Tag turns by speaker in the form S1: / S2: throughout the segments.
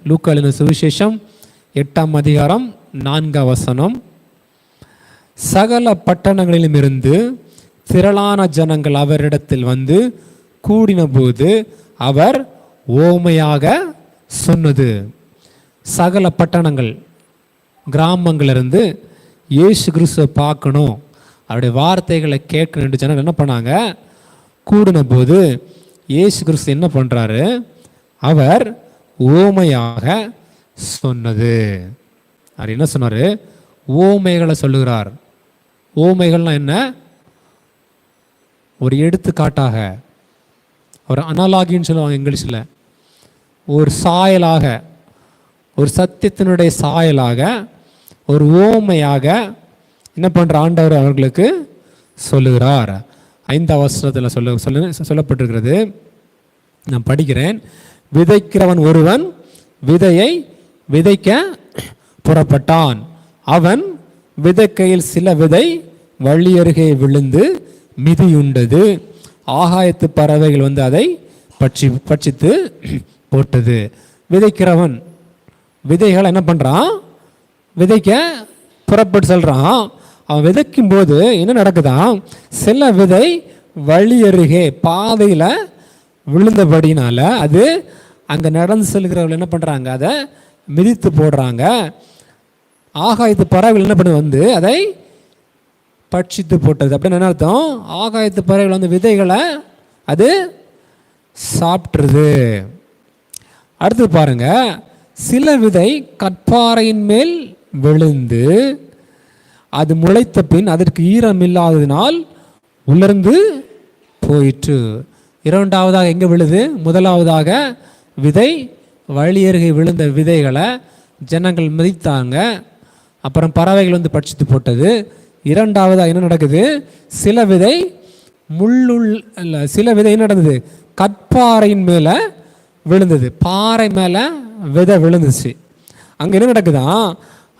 S1: லூக்கா எழுதின சுவிசேஷம் 8ஆம் அதிகாரம் 4ஆம் வசனம். சகல பட்டணங்களிலும் இருந்து திரளான ஜனங்கள் அவரிடத்தில் வந்து கூடின போது அவர் ஓமையாக சொன்னது. சகல பட்டணங்கள், கிராமங்களிலிருந்து இயேசு கிறிஸ்துவை பார்க்கணும், அவருடைய வார்த்தைகளை கேட்கணும் ஜனங்கள் என்ன பண்ணாங்க? கூடின போது இயேசு கிறிஸ்து என்ன பண்ணுறாரு? அவர் ஓமையாக சொன்னது. அவர் என்ன சொன்னார்? ஓமைகளை சொல்லுகிறார். ஓமைகள்னா என்ன? ஒரு எடுத்துக்காட்டாக, ஒரு அனலாகின்னு சொல்லுவாங்க இங்கிலீஷில். ஒரு சாயலாக, ஒரு சத்தியத்தினுடைய சாயலாக, ஒரு ஓமையாக என்ன பண்ணுற ஆண்டவர் அவர்களுக்கு சொல்லுகிறார். 5ஆம் வசனத்தில் சொல்லப்பட்டிருக்கிறது. நான் படிக்கிறேன். விதைக்கிறவன் ஒருவன் விதையை விதைக்க புறப்பட்டான். அவன் விதைக்கையில் சில விதை வழி அருகே விழுந்து மிதியுண்டது. ஆகாயத்து பறவைகள் வந்து அதை பட்சித்து போட்டது. விதைக்கிறவன் விதைகளை என்ன பண்ணுறான்? விதைக்க புறப்பட்டு சொல்கிறான். அவன் விதைக்கும் போது என்ன நடக்குதான்? சில விதை வழி அருகே பாதையில் விழுந்தபடினால அது அங்கே நடந்து செல்கிறவர்கள் என்ன பண்ணுறாங்க? அதை மிதித்து போடுறாங்க. ஆகாயத்து பறவைகள் என்ன பண்ணு வந்து அதை பட்சித்து போட்டது. அப்படின்னு என்ன அர்த்தம்? ஆகாயத்து பறவைகள் வந்து விதைகளை அது சாப்பிட்ருது. அடுத்து பாருங்க, சில விதை கற்பாறையின் மேல் விழுந்து அது முளைத்த பின் அதற்கு ஈரம் இல்லாததினால் உலர்ந்து போயிற்று. இரண்டாவதாக எங்கே விழுது? முதலாவதாக விதை வழி அருகே விழுந்த விதைகளை ஜனங்கள் மிதித்தாங்க. அப்புறம் பறவைகள் வந்து பட்சித்து போட்டது. இரண்டாவதாக என்ன நடக்குது? சில விதை சில விதை என்ன நடந்தது? கற்பாறையின் மேலே விழுந்தது. பாறை மேலே விதை விழுந்துச்சு. அங்கே என்ன நடக்குதான்?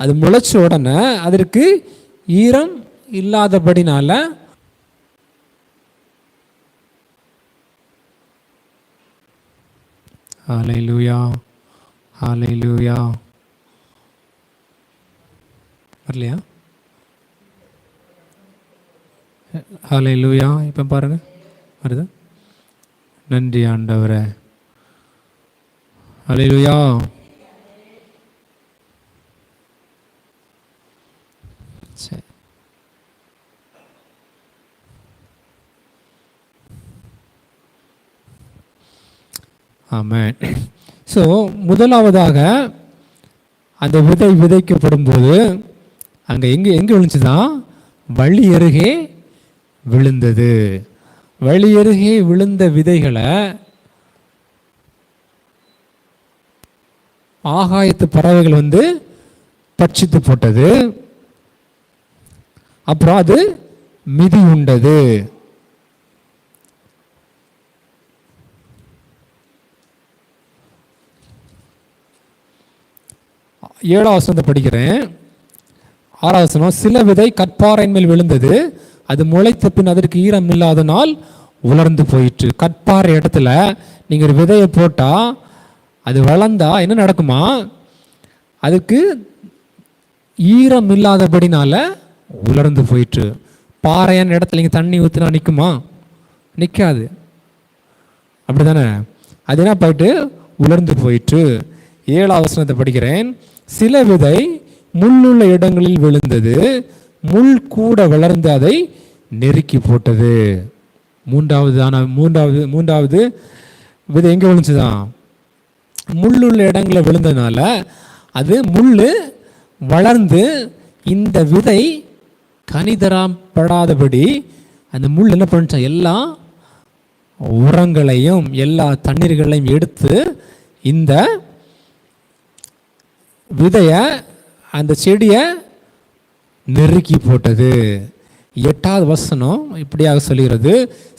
S1: அது முளைச்ச உடனே அதற்கு ஈரம் இல்லாதபடினால ஹல்லேலூயா, ஹல்லேலூயா. வரலையா? ஹல்லேலூயா. இப்போ பாருங்க, வருது. நன்றி ஆண்டவரே. ஹல்லேலூயா. சரி, ஆமென். ஸோ முதலாவதாக அந்த விதை விதைக்கப்படும் போது அங்கே எங்கே விழுந்துச்சுதான்? வழி அருகே விழுந்தது. வழி அருகே விழுந்த விதைகளை ஆகாயத்து பறவைகள் வந்து பட்சித்து போட்டது. அப்புறம் அது மிதி உண்டது. ஏழாவது வசனத்தை படிக்கிறேன். 6வது வசனம். சில விதை கற்பாறையின் மேல் விழுந்தது. அது முளைத்த பின் அதற்கு ஈரம் இல்லாதனால் உலர்ந்து போயிற்று. கற்பாறை இடத்துல நீங்கள் ஒரு விதையை போட்டால் அது வளர்ந்தா என்ன நடக்குமா? அதுக்கு ஈரம் இல்லாதபடினால உலர்ந்து போயிற்று. பாறையான இடத்துல நீங்கள் தண்ணி ஊற்றினா நிற்குமா? நிற்காது. அப்படி தானே? அது என்ன போயிட்டு உலர்ந்து போயிற்று. 7வது வசனத்தை படிக்கிறேன். சில விதை முள்ளுள்ள இடங்களில் விழுந்தது. முள் கூட வளர்ந்து அதை நெருக்கி போட்டது. மூன்றாவது விதை எங்கே விழுந்துச்சுதான்? முள்ளுள்ள இடங்களில் விழுந்ததுனால அது முள் வளர்ந்து இந்த விதை கனிதராப்படாதபடி அந்த முள் என்ன பண்ணிச்சா? எல்லா உரங்களையும் எல்லா தண்ணீர்களையும் எடுத்து இந்த விதைய அந்த செடியை நெருக்கி போட்டது. 8வது வசனம் இப்படியாக சொல்கிறது.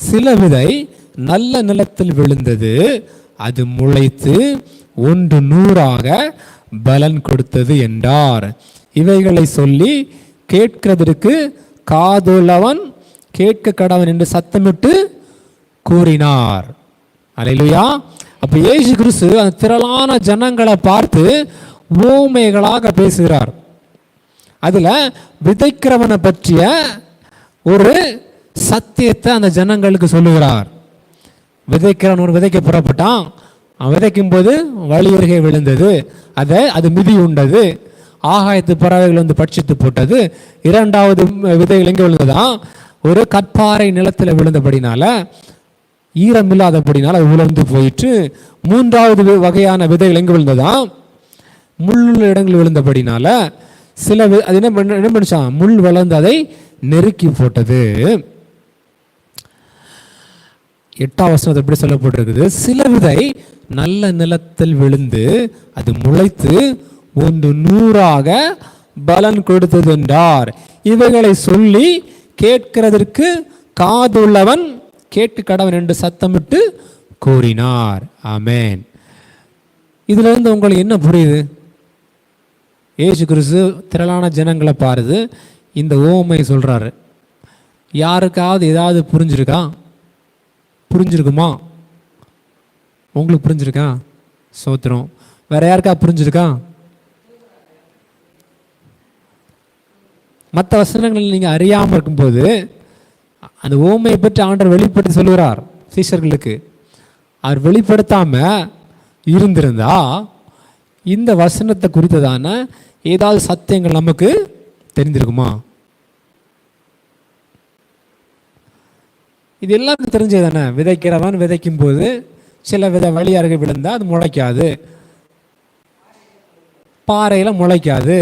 S1: சில விதை நல்ல நிலத்தில் விழுந்தது. அது முளைத்து 100 பலன் கொடுத்தது என்றார். இவைகளை சொல்லி கேட்கிறதற்கு காதுள்ளவன் கேட்க கடவன் என்று சத்தமிட்டு கூறினார். அல்லேலூயா. அப்ப இயேசு கிறிஸ்து அந்த திரளான ஜனங்களை பார்த்து உவமைகளாக பேசுகிறார். அதுல விதைக்கிறவனை பற்றிய ஒரு சத்தியத்தை அந்த ஜனங்களுக்கு சொல்லுகிறார். விதைக்கிறவன் ஒரு விதைக்க புறப்பட்டான். அவன் விதைக்கும் போது வழி அருகே விழுந்தது, அது மிதி உண்டது, ஆகாயத்து பறவைகள் வந்து பட்சித்து போட்டது. இரண்டாவது விதைகள் எங்கே விழுந்ததான்? ஒரு கற்பாறை நிலத்தில் விழுந்தபடினால, ஈரம் இல்லாதபடினால அது உலர்ந்து போயிற்று. மூன்றாவது வகையான விதைகள் எங்கே விழுந்ததான்? முள்ளுள்ள இடங்கள் விழுந்தபடினால சில அது என்ன பண்ணிச்சான்? முள் வளர்ந்து அதை நெருக்கி போட்டது. 8ஆம் வசனத்தில் எப்படி சொல்லப்பட்டிருக்குது? சில விதை நல்ல நிலத்தில் விழுந்து அது முளைத்து 100 பலன் கொடுத்தது என்றார். இவைகளை சொல்லி கேட்கிறதற்கு காதுள்ளவன் கேட்டு கடவன் என்று சத்தமிட்டு கூறினார். ஆமென். இதுல இருந்து உங்களுக்கு என்ன புரியுது? இயேசு கிறிஸ்து திரளான ஜனங்களை பாருது, இந்த ஓமை சொல்றாரு. யாருக்காவது ஏதாவது புரிஞ்சிருக்குமா? உங்களுக்கு புரிஞ்சிருக்கா? சோத்திரம். வேற யாருக்கா புரிஞ்சிருக்கா? மற்ற வசனங்கள் நீங்க அறியாமல் இருக்கும்போது அந்த ஓமையை பற்றி ஆண்டவர் வெளிப்படுத்தி சொல்லுகிறார் சீஷர்களுக்கு. அவர் வெளிப்படுத்தாம இருந்திருந்தா இந்த வசனத்தை குறித்ததான ஏதாவது சத்தியங்கள் நமக்கு தெரிந்திருக்குமா? இது எல்லாருக்கும் தெரிஞ்சது தானே. விதைக்கிறவன் விதைக்கும் போது சில விதை வழி அருகே விழுந்தா அது முளைக்காது, பாறையில் முளைக்காது,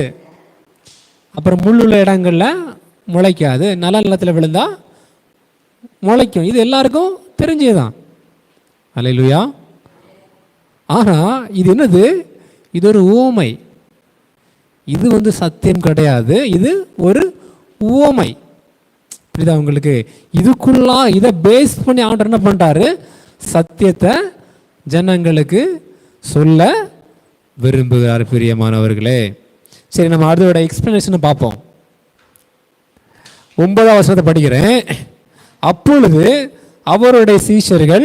S1: அப்புறம் முள்ளுள்ள இடங்களில் முளைக்காது, நல்ல நிலத்தில் விழுந்தா முளைக்கும். இது எல்லாருக்கும் தெரிஞ்சதுதான். அல்லேலூயா. ஆனால் இது என்னது? இது ஒரு ஊமை. இது வந்து சத்தியம் கிடையாது, இது ஒரு ஊமை. புரியுதா உங்களுக்கு? இதுக்குள்ளா இதை பேஸ் பண்ணி ஆண்டவர் என்ன பண்றாரு? சத்தியத்தை ஜனங்களுக்கு சொல்ல விரும்புகிறார். பிரியமானவர்களே, சரி, நம்ம அதோட எக்ஸ்பிளனேஷனை பார்ப்போம். 9ஆம் வசனத்தை படிக்கிறேன். அப்பொழுது அவருடைய சீஷர்கள்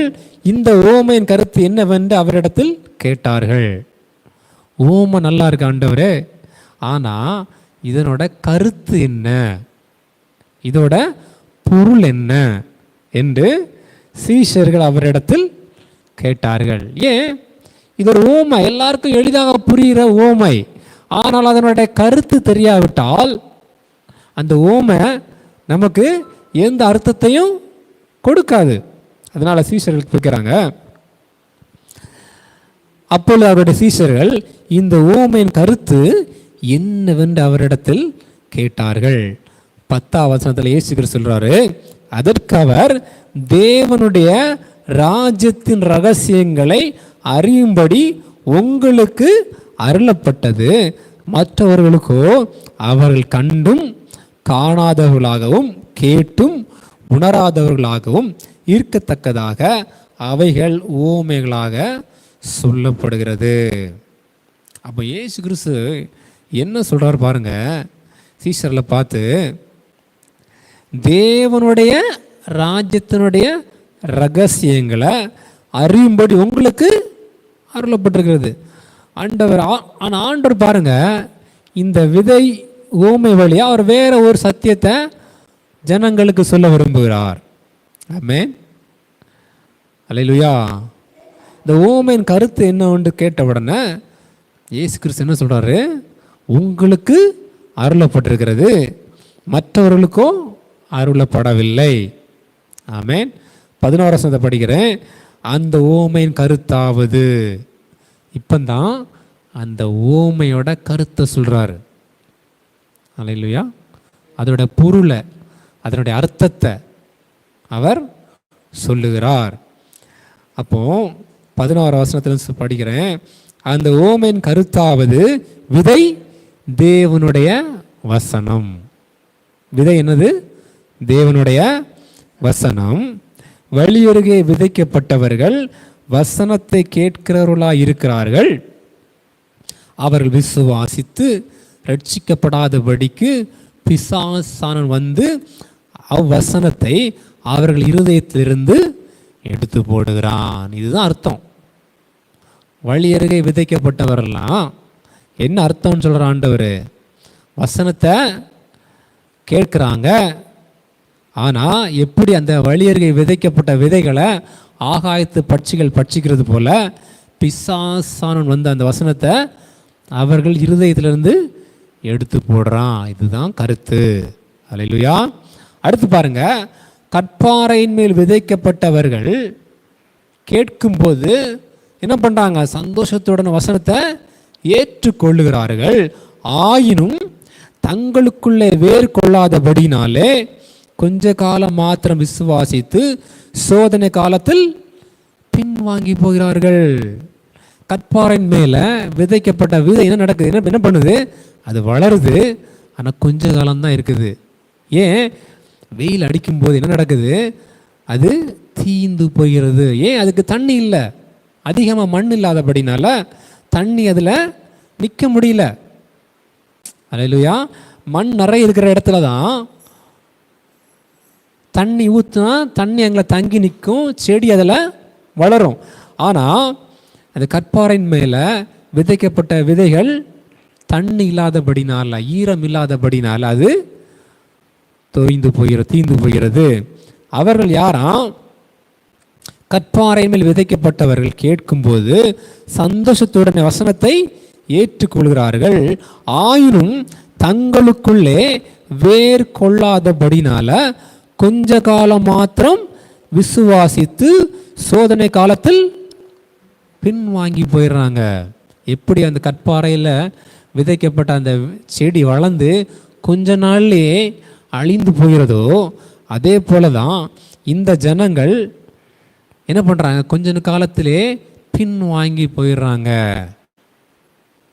S1: இந்த ஓமையின் கருத்து என்னவென்று அவரிடத்தில் கேட்டார்கள். ஓமை நல்லா இருக்கு ஆண்டவரே, ஆனா இதனோட கருத்து என்ன, இதோட பொருள் என்ன என்று சீஷர்கள் அவரிடத்தில் கேட்டார்கள். ஏன்? இது ஒரு ஓமை, எல்லாருக்கும் எளிதாக புரிகிற ஓமை. ஆனால் அதனுடைய கருத்து தெரியாவிட்டால் அந்த ஓமை நமக்கு எந்த அர்த்தத்தையும் கொடுக்காது. அதனால சீஷர்கள் கேட்கிறாங்க. அப்பொழுது அவருடைய சீஷர்கள் இந்த ஓமையின் கருத்து என்னவென்று அவரிடத்தில் கேட்டார்கள். 10ஆம் வசனத்தில் இயேசு கிறிஸ்து சொல்றாரு, அதற்கு அவர், தேவனுடைய ராஜ்யத்தின் ரகசியங்களை அறியும்படி உங்களுக்கு அருளப்பட்டது, மற்றவர்களுக்கோ அவர்கள் கண்டும் காணாதவர்களாகவும் கேட்டும் உணராதவர்களாகவும் இருக்கத்தக்கதாக அவைகள் ஊமைகளாக சொல்லப்படுகிறது. அப்போ இயேசு கிறிஸ்து என்ன சொல்றாரு பாருங்க, சீஷர்களை பார்த்து, தேவனுடைய ராஜ்யத்தினுடைய ரகசியங்களை அறியும்படி உங்களுக்கு அருளப்பட்டிருக்கிறது. ஆண்டவர் பாருங்க, இந்த விதை ஊமை வழியா அவர் வேற ஒரு சத்தியத்தை ஜனங்களுக்கு சொல்ல விரும்புகிறார். ஆமென். அல்லேலூயா. இந்த ஊமையின் கருத்து என்னவென்று கேட்ட உடனே இயேசு கிறிஸ்து என்ன சொல்றாரு? உங்களுக்கு அருளப்பட்டிருக்கிறது, மற்றவர்களுக்கோ அருளப்படவில்லை. ஆமென். 11ஆம் வசனத்தை படிக்கிறேன். அந்த ஊமையின் கருத்தாவது, இப்பந்தான் அந்த ஊமையோட கருத்தை சொல்றாரு. அல்லேலூயா. அதோட பொருளை, அதனுடைய அர்த்தத்தை அவர் சொல்லுகிறார். அப்போ 16ஆம் வசனத்தில் படிக்கிறேன். அந்த ஊமையின் கருத்தாவது, விதை தேவனுடைய வசனம். விதை என்னது? தேவனுடைய வசனம். வழியருகே விதைக்கப்பட்டவர்கள் வசனத்தை கேட்கிறவர்களாய் இருக்கிறார்கள். அவர்கள் விசுவாசித்து ரட்சிக்கப்படாதபடிக்கு பிசாசானவன் வந்து அவ்வசனத்தை அவர்கள் இருதயத்திலிருந்து எடுத்து போடுகிறான். இதுதான் அர்த்தம். வழி அருகே விதைக்கப்பட்டவரெல்லாம் என்ன அர்த்தம்னு சொல்கிற ஆண்டவர்? வசனத்தை கேட்குறாங்க, ஆனால் எப்படி அந்த வழி அருகே விதைக்கப்பட்ட விதைகளை ஆகாயத்து பட்சிகள் பட்சிக்கிறது போல பிசாசானவன் வந்து அந்த வசனத்தை அவர்கள் இருதயத்திலிருந்து எடுத்து போடுறான். இதுதான் கருத்து. அல்லேலூயா. அடுத்து பாருங்க, கற்பாறையின் மேல் விதைக்கப்பட்டவர்கள் கேட்கும்போது என்ன பண்ணுறாங்க? சந்தோஷத்துடன் வசனத்தை ஏற்றுக்கொள்ளுகிறார்கள். ஆயினும் தங்களுக்குள்ளே வேறு கொள்ளாதபடினாலே கொஞ்ச காலம் மாத்திரம் விசுவாசித்து சோதனை காலத்தில் பின்வாங்கி போகிறார்கள். கற்பாறையின் மேலே விதைக்கப்பட்ட விதை என்ன நடக்குது? என்ன பண்ணுது? அது வளருது, ஆனால் கொஞ்ச காலம்தான் இருக்குது. ஏன்? வெயில் அடிக்கும்போது என்ன நடக்குது? அது தீந்து போகிறது. ஏன்? அதுக்கு தண்ணி இல்லை, அதிகமாக மண் இல்லாதபடினால தண்ணி அதில் நிற்க முடியல. அல்லேலூயா. மண் நிறைய இருக்கிற இடத்துல தான் தண்ணி ஊற்றினா தண்ணி அங்கே தங்கி நிற்கும், செடி அதில் வளரும். ஆனால் அந்த கற்பாறையின் மேலே விதைக்கப்பட்ட விதைகள் தண்ணி இல்லாதபடினால, ஈரம் இல்லாதபடினால அது தீந்து போகிறது. அவர்கள் யாராம்? கற்பாறை மேல் விதைக்கப்பட்டவர்கள் கேட்கும்போது சந்தோஷத்துடன் வசனத்தை ஏற்றுக்கொள்கிறார்கள். ஆயினும் தங்களுக்குள்ளே வேர் கொள்ளாதபடினால கொஞ்ச காலம் மாத்திரம் விசுவாசித்து சோதனை காலத்தில் பின்வாங்கி போயிடுறாங்க. எப்படி அந்த கற்பாறையில் விதைக்கப்பட்ட அந்த செடி வளர்ந்து கொஞ்ச நாள்லேயே அழிந்து போகிறதோ, அதே போல தான் இந்த ஜனங்கள் என்ன பண்ணுறாங்க? கொஞ்ச காலத்திலே பின்வாங்கி போயிடுறாங்க.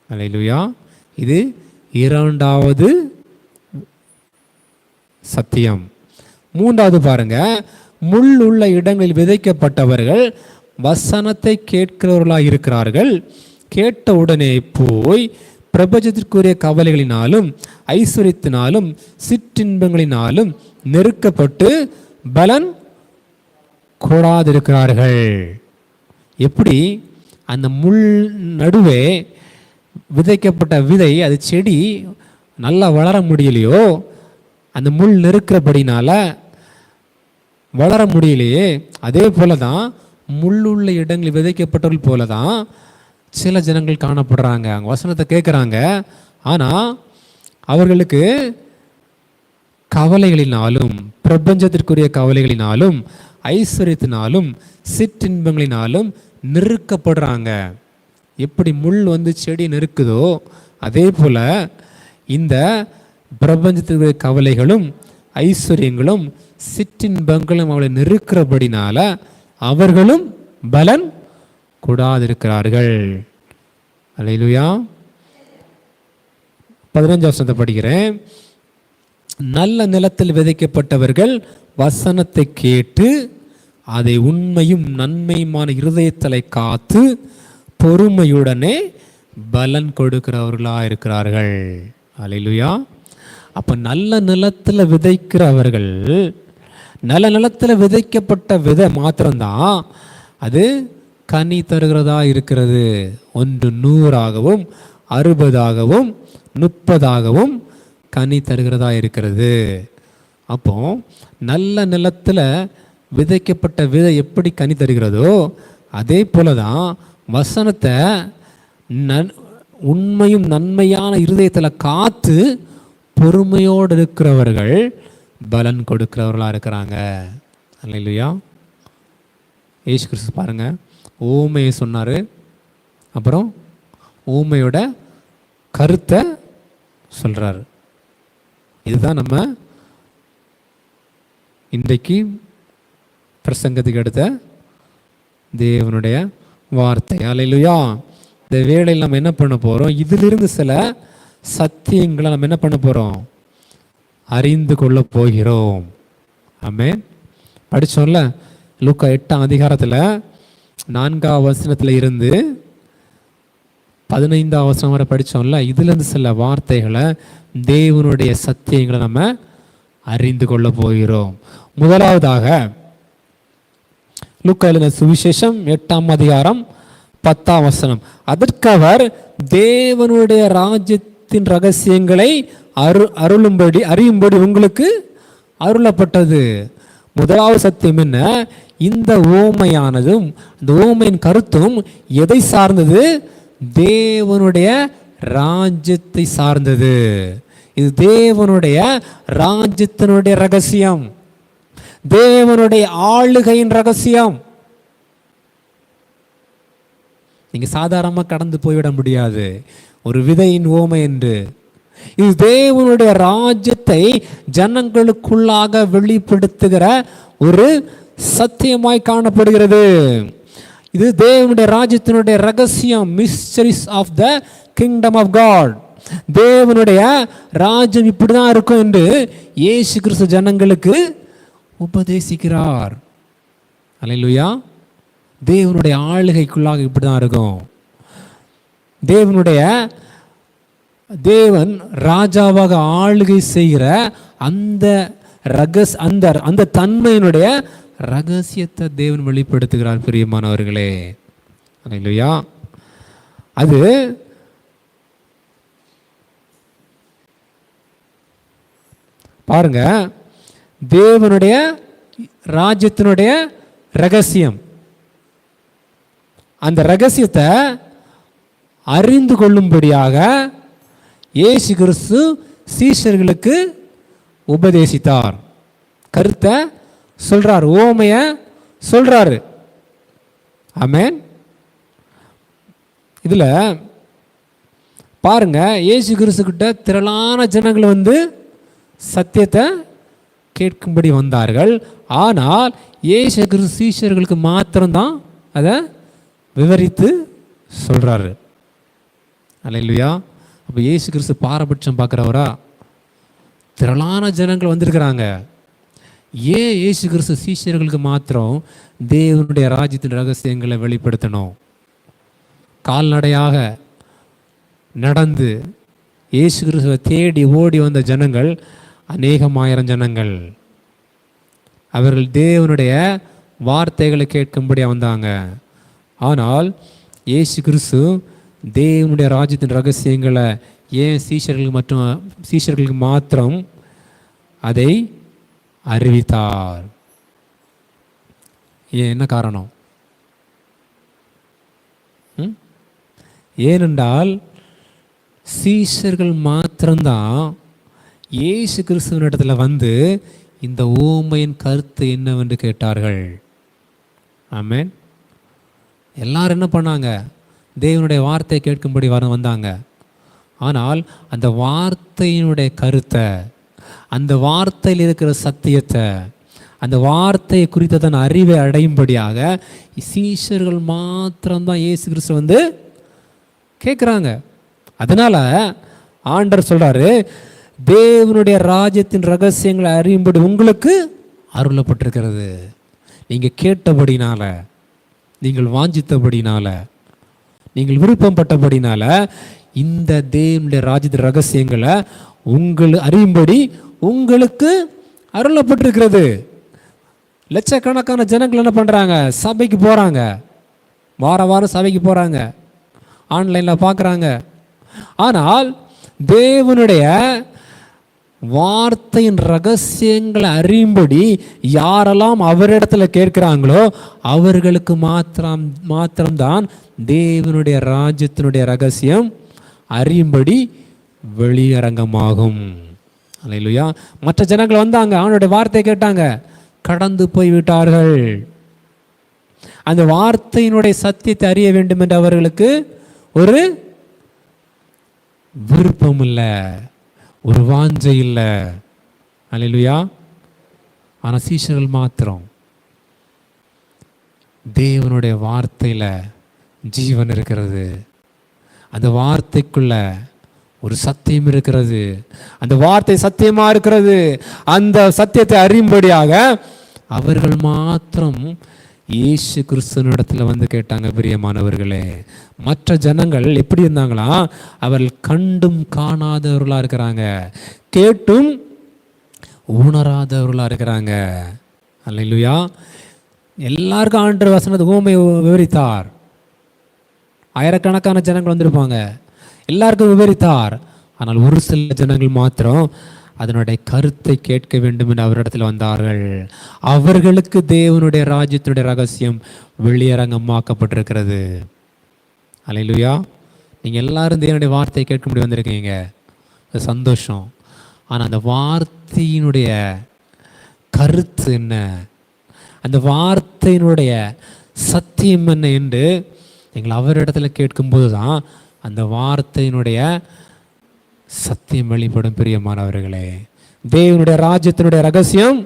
S1: அல்லேலூயா. இது இரண்டாவது சத்தியம். மூன்றாவது பாருங்க, முள் உள்ள இடங்களில் விதைக்கப்பட்டவர்கள் வசனத்தை கேட்கிறவர்களாக இருக்கிறார்கள். கேட்ட உடனே போய் பிரபஞ்சத்திற்குரிய கவலைகளினாலும் ஐஸ்வர்யத்தினாலும் சிற்றின்பங்களினாலும் நெருக்கப்பட்டு பலன் கூடாதிருக்கிறார்கள். எப்படி அந்த முள் நடுவே விதைக்கப்பட்ட விதை, அது செடி நல்லா வளர முடியலையோ, அந்த முள் நெருக்கிறபடினால வளர முடியலையே, அதே போல தான் முள்ளுள்ள இடங்களில் விதைக்கப்பட்டவர்கள் போல தான் சில ஜனங்கள் காணப்படுறாங்க. அவங்க வசனத்தை கேட்குறாங்க, ஆனால் அவர்களுக்கு கவலைகளினாலும் பிரபஞ்சத்திற்குரிய கவலைகளினாலும் ஐஸ்வர்யத்தினாலும் சிற்றின்பங்களினாலும் நெருக்கப்படுறாங்க. எப்படி முள் வந்து செடி நெருக்குதோ, அதே போல இந்த பிரபஞ்சத்திற்குரிய கவலைகளும் ஐஸ்வர்யங்களும் சிற்றின்பங்களும் அவளை நெருக்கிறபடினால அவர்களும் பலன் கூடாதிருக்கிறார்கள். அல்லேலூயா. 15 வசனத்தை படிக்கிறேன். நல்ல நிலத்தில் விதைக்கப்பட்டவர்கள் வசனத்தை கேட்டு அதை உண்மையும் நன்மையுமான இருதயத்தலை காத்து பொறுமையுடனே பலன் கொடுக்கிறவர்களாக இருக்கிறார்கள். அல்லேலூயா. அப்போ நல்ல நிலத்தில் விதைக்கிறவர்கள், நல்ல நிலத்தில் விதைக்கப்பட்ட விதை மாத்திரம்தான் அது கனி தருகிறதா இருக்கிறது. ஒன்று 100ஆகவும் 60ஆகவும் 30ஆகவும் கனி தருகிறதா இருக்கிறது. அப்போ நல்ல நிலத்தில் விதைக்கப்பட்ட விதை எப்படி கனி தருகிறதோ, அதே போல தான் வசனத்தை உண்மையும் நன்மையான இருதயத்தில் காத்து பொறுமையோடு இருக்கிறவர்கள் பலன் கொடுக்கிறவர்களாக இருக்கிறாங்க. அல்லேலூயா. இயேசு கிறிஸ்து பாருங்க, ஊமையை சொன்னார், அப்புறம் ஊமையோட கருத்தை சொல்கிறார். இதுதான் நம்ம இன்றைக்கு பிரசங்கத்துக்கு எடுத்த தேவனுடைய வார்த்தை. அல்லேலூயா. இந்த வேளையில் நம்ம என்ன பண்ண போகிறோம்? இதிலிருந்து சில சத்தியங்களை நம்ம என்ன பண்ண போகிறோம்? அறிந்து கொள்ள போகிறோம். ஆமென். படித்தோம்ல, லூக்கா 8ஆம் அதிகாரத்தில் 4ஆம் வசனத்தில் இருந்து 15ஆம் வசனம் வரை படித்தோம்ல. இதுலேருந்து சில வார்த்தைகளை, தேவனுடைய சத்தியங்களை நம்ம அறிந்து கொள்ள போகிறோம். முதலாவதாக லூக்கா எழுதின சுவிசேஷம் 8ஆம் அதிகாரம் 10ஆம் வசனம். அதற்கு அவர், தேவனுடைய ராஜ்யத்தின் ரகசியங்களை அறியும்படி உங்களுக்கு அருளப்பட்டது. முதலாவது சத்தியம் என்ன? இந்த ஓமையானதும் இந்த ஓமையின் கருத்தும் எதை சார்ந்தது? தேவனுடைய ராஜ்யத்தை சார்ந்தது. இது தேவனுடைய ராஜ்யத்தினுடைய ரகசியம், தேவனுடைய ஆளுகையின் ரகசியம். நீங்க சாதாரணமாக கடந்து போய்விட முடியாது. ஒரு விதையின் ஓமை என்று இது தேவனுடைய ராஜ்யத்தை ஜனங்களுக்குள்ளாக வெளிப்படுத்துகிற ஒரு சத்தியமாய் காணப்படுகிறது. இது தேவனுடைய ராஜ்யத்தினுடைய ரகசியம், mysteries of the kingdom of God. தேவனுடைய ராஜ்யம் இப்படிதான் இருக்கும் என்று இயேசு கிறிஸ்து ஜனங்களுக்கு உபதேசிக்கிறார். அல்லேலூயா. தேவனுடைய ஆளுகைக்குள்ளாக இப்படிதான் இருக்கும். தேவன் ராஜாவாக ஆளுகை செய்கிற அந்த அந்த தன்மையினுடைய ரகசியத்தை தேவன் வெளிப்படுத்துகிறார். பிரியமானவர்களே, அல்லேலூயா. அது பாருங்க, தேவனுடைய ராஜ்யத்தினுடைய ரகசியம். அந்த ரகசியத்தை அறிந்து கொள்ளும்படியாக இயேசு கிறிஸ்து சீஷர்களுக்கு உபதேசித்தார். கருத்தை சொல்றார், ஓமைய சொல்றாரு. ஆமென். இதுல பாருங்க, இயேசு கிறிஸ்து கிட்ட திரளான ஜனங்கள் வந்து சத்தியத்தை கேட்கும்படி வந்தார்கள். ஆனால் இயேசு கிறிஸ்து சீஷர்களுக்கு மாத்திரம்தான் அதை விவரித்து சொல்றாரு. அல்லேலூயா. அப்போ இயேசு கிறிஸ்து பாரபட்சம் பார்க்குறவரா? திரளான ஜனங்கள் வந்திருக்கிறாங்க. ஏன் இயேசு கிறிஸ்து சீஷர்களுக்கு மாத்திரம் தேவனுடைய ராஜ்யத்தின் ரகசியங்களை வெளிப்படுத்தணும்? கால்நடையாக நடந்து இயேசு கிறிஸ்துவை தேடி ஓடி வந்த ஜனங்கள் அநேகமாயிரம் ஜனங்கள். அவர்கள் தேவனுடைய வார்த்தைகளை கேட்கும்படி வந்தாங்க. ஆனால் இயேசு கிறிஸ்து தேவனுடைய ராஜ்யத்தின் ரகசியங்களை ஏன் சீஷர்களுக்கு மாத்திரம் அதை அறிவித்தார்? ஏன், என்ன காரணம்? ஏனென்றால் சீஷர்கள் மாத்திரம்தான் இயேசு கிறிஸ்துவின் இடத்துல வந்து இந்த ஓமையின் கருத்து என்னவென்று கேட்டார்கள். ஆமென். எல்லாரும் என்ன பண்ணாங்க? தேவனுடைய வார்த்தையை கேட்கும்படி வந்தாங்க. ஆனால் அந்த வார்த்தையினுடைய கருத்தை, அந்த வார்த்தையில் இருக்கிற சத்தியத்தை, அந்த வார்த்தையை குறித்ததன் அறிவை அடையும்படியாக சீஷர்கள் மாத்திரம்தான் இயேசு கிறிஸ்து வந்து கேட்குறாங்க. அதனால ஆண்டவர் சொல்றாரு, தேவனுடைய ராஜ்யத்தின் ரகசியங்களை அறியும்படி உங்களுக்கு அருளப்பட்டிருக்கிறது. நீங்கள் கேட்டபடினால, நீங்கள் வாஞ்சித்தபடினால, நீங்கள் விருப்பம் பட்டபடினால இந்த தேவனுடைய ராஜ்யத்தின் ரகசியங்களை அறியும்படி உங்களுக்கு அருளப்பட்டிருக்கிறது. லட்சக்கணக்கான ஜனங்கள் என்ன பண்ணுறாங்க? சபைக்கு போகிறாங்க, வாரம் சபைக்கு போகிறாங்க, ஆன்லைனில் பார்க்குறாங்க. ஆனால் தேவனுடைய வார்த்தையின் ரகசியங்களை அறியும்படி யாரெல்லாம் அவரிடத்துல கேட்கிறாங்களோ அவர்களுக்கு மாத்திரம்தான் தேவனுடைய ராஜ்யத்தினுடைய ரகசியம் அறியும்படி வெளியரங்கமாகும். அல்லேலூயா. மற்ற ஜனங்கள் வந்தாங்க, அவனுடைய வார்த்தையை கேட்டாங்க, கடந்து போய் விட்டார்கள். அந்த வார்த்தையினுடைய சத்தியத்தை அறிய வேண்டும் என்று அவர்களுக்கு ஒரு விருப்பம் இல்லை, ஒரு வாஞ்சை இல்லை. அல்லேலூயா. ஆனால் சீஷர்கள் மாத்திரம் தேவனுடைய வார்த்தையில் ஜீவன் இருக்கிறது, அந்த வார்த்தைக்குள்ள ஒரு சத்தியம் இருக்கிறது, அந்த வார்த்தை சத்தியமா இருக்கிறது, அந்த சத்தியத்தை அறியும்படியாக அவர்கள் மாத்திரம் இயேசு கிறிஸ்துவினிடத்தில் வந்து கேட்டாங்க. பிரியமானவர்களே, மற்ற ஜனங்கள் எப்படி இருந்தாங்களா? அவர்கள் கண்டும் காணாதவர்களாக இருக்கிறாங்க, கேட்டும் உணராதவர்களாக இருக்கிறாங்க. அல்லேலூயா. எல்லாருக்கும் ஆண்டவர் வசனத்தை ஊமை விவரித்தார். ஆயிரக்கணக்கான ஜனங்கள் வந்திருப்பாங்க, எல்லாருக்கும் விவரித்தார். ஆனால் ஒரு சில ஜனங்கள் மாத்திரம் அதனுடைய கருத்தை கேட்க வேண்டும் என்று அவரிடத்தில் வந்தார்கள். அவர்களுக்கு தேவனுடைய ராஜ்யத்தினுடைய ரகசியம் வெளியரங்கமாக்கப்பட்டிருக்கிறது. அல்லேலூயா. நீங்கள் எல்லாரும் தேவனுடைய வார்த்தையை கேட்க முடிய வந்திருக்கீங்க, சந்தோஷம். ஆனால் அந்த வார்த்தையினுடைய கருத்து என்ன, அந்த வார்த்தையினுடைய சத்தியம் என்ன என்று நீங்கள் அவரிடத்தில் கேட்கும்போது தான் அந்த வார்த்தையினுடைய சத்தியம் வெளிப்படும். பிரியமானவர்களே, தேவனுடைய ராஜ்யத்தினுடைய ரகசியம்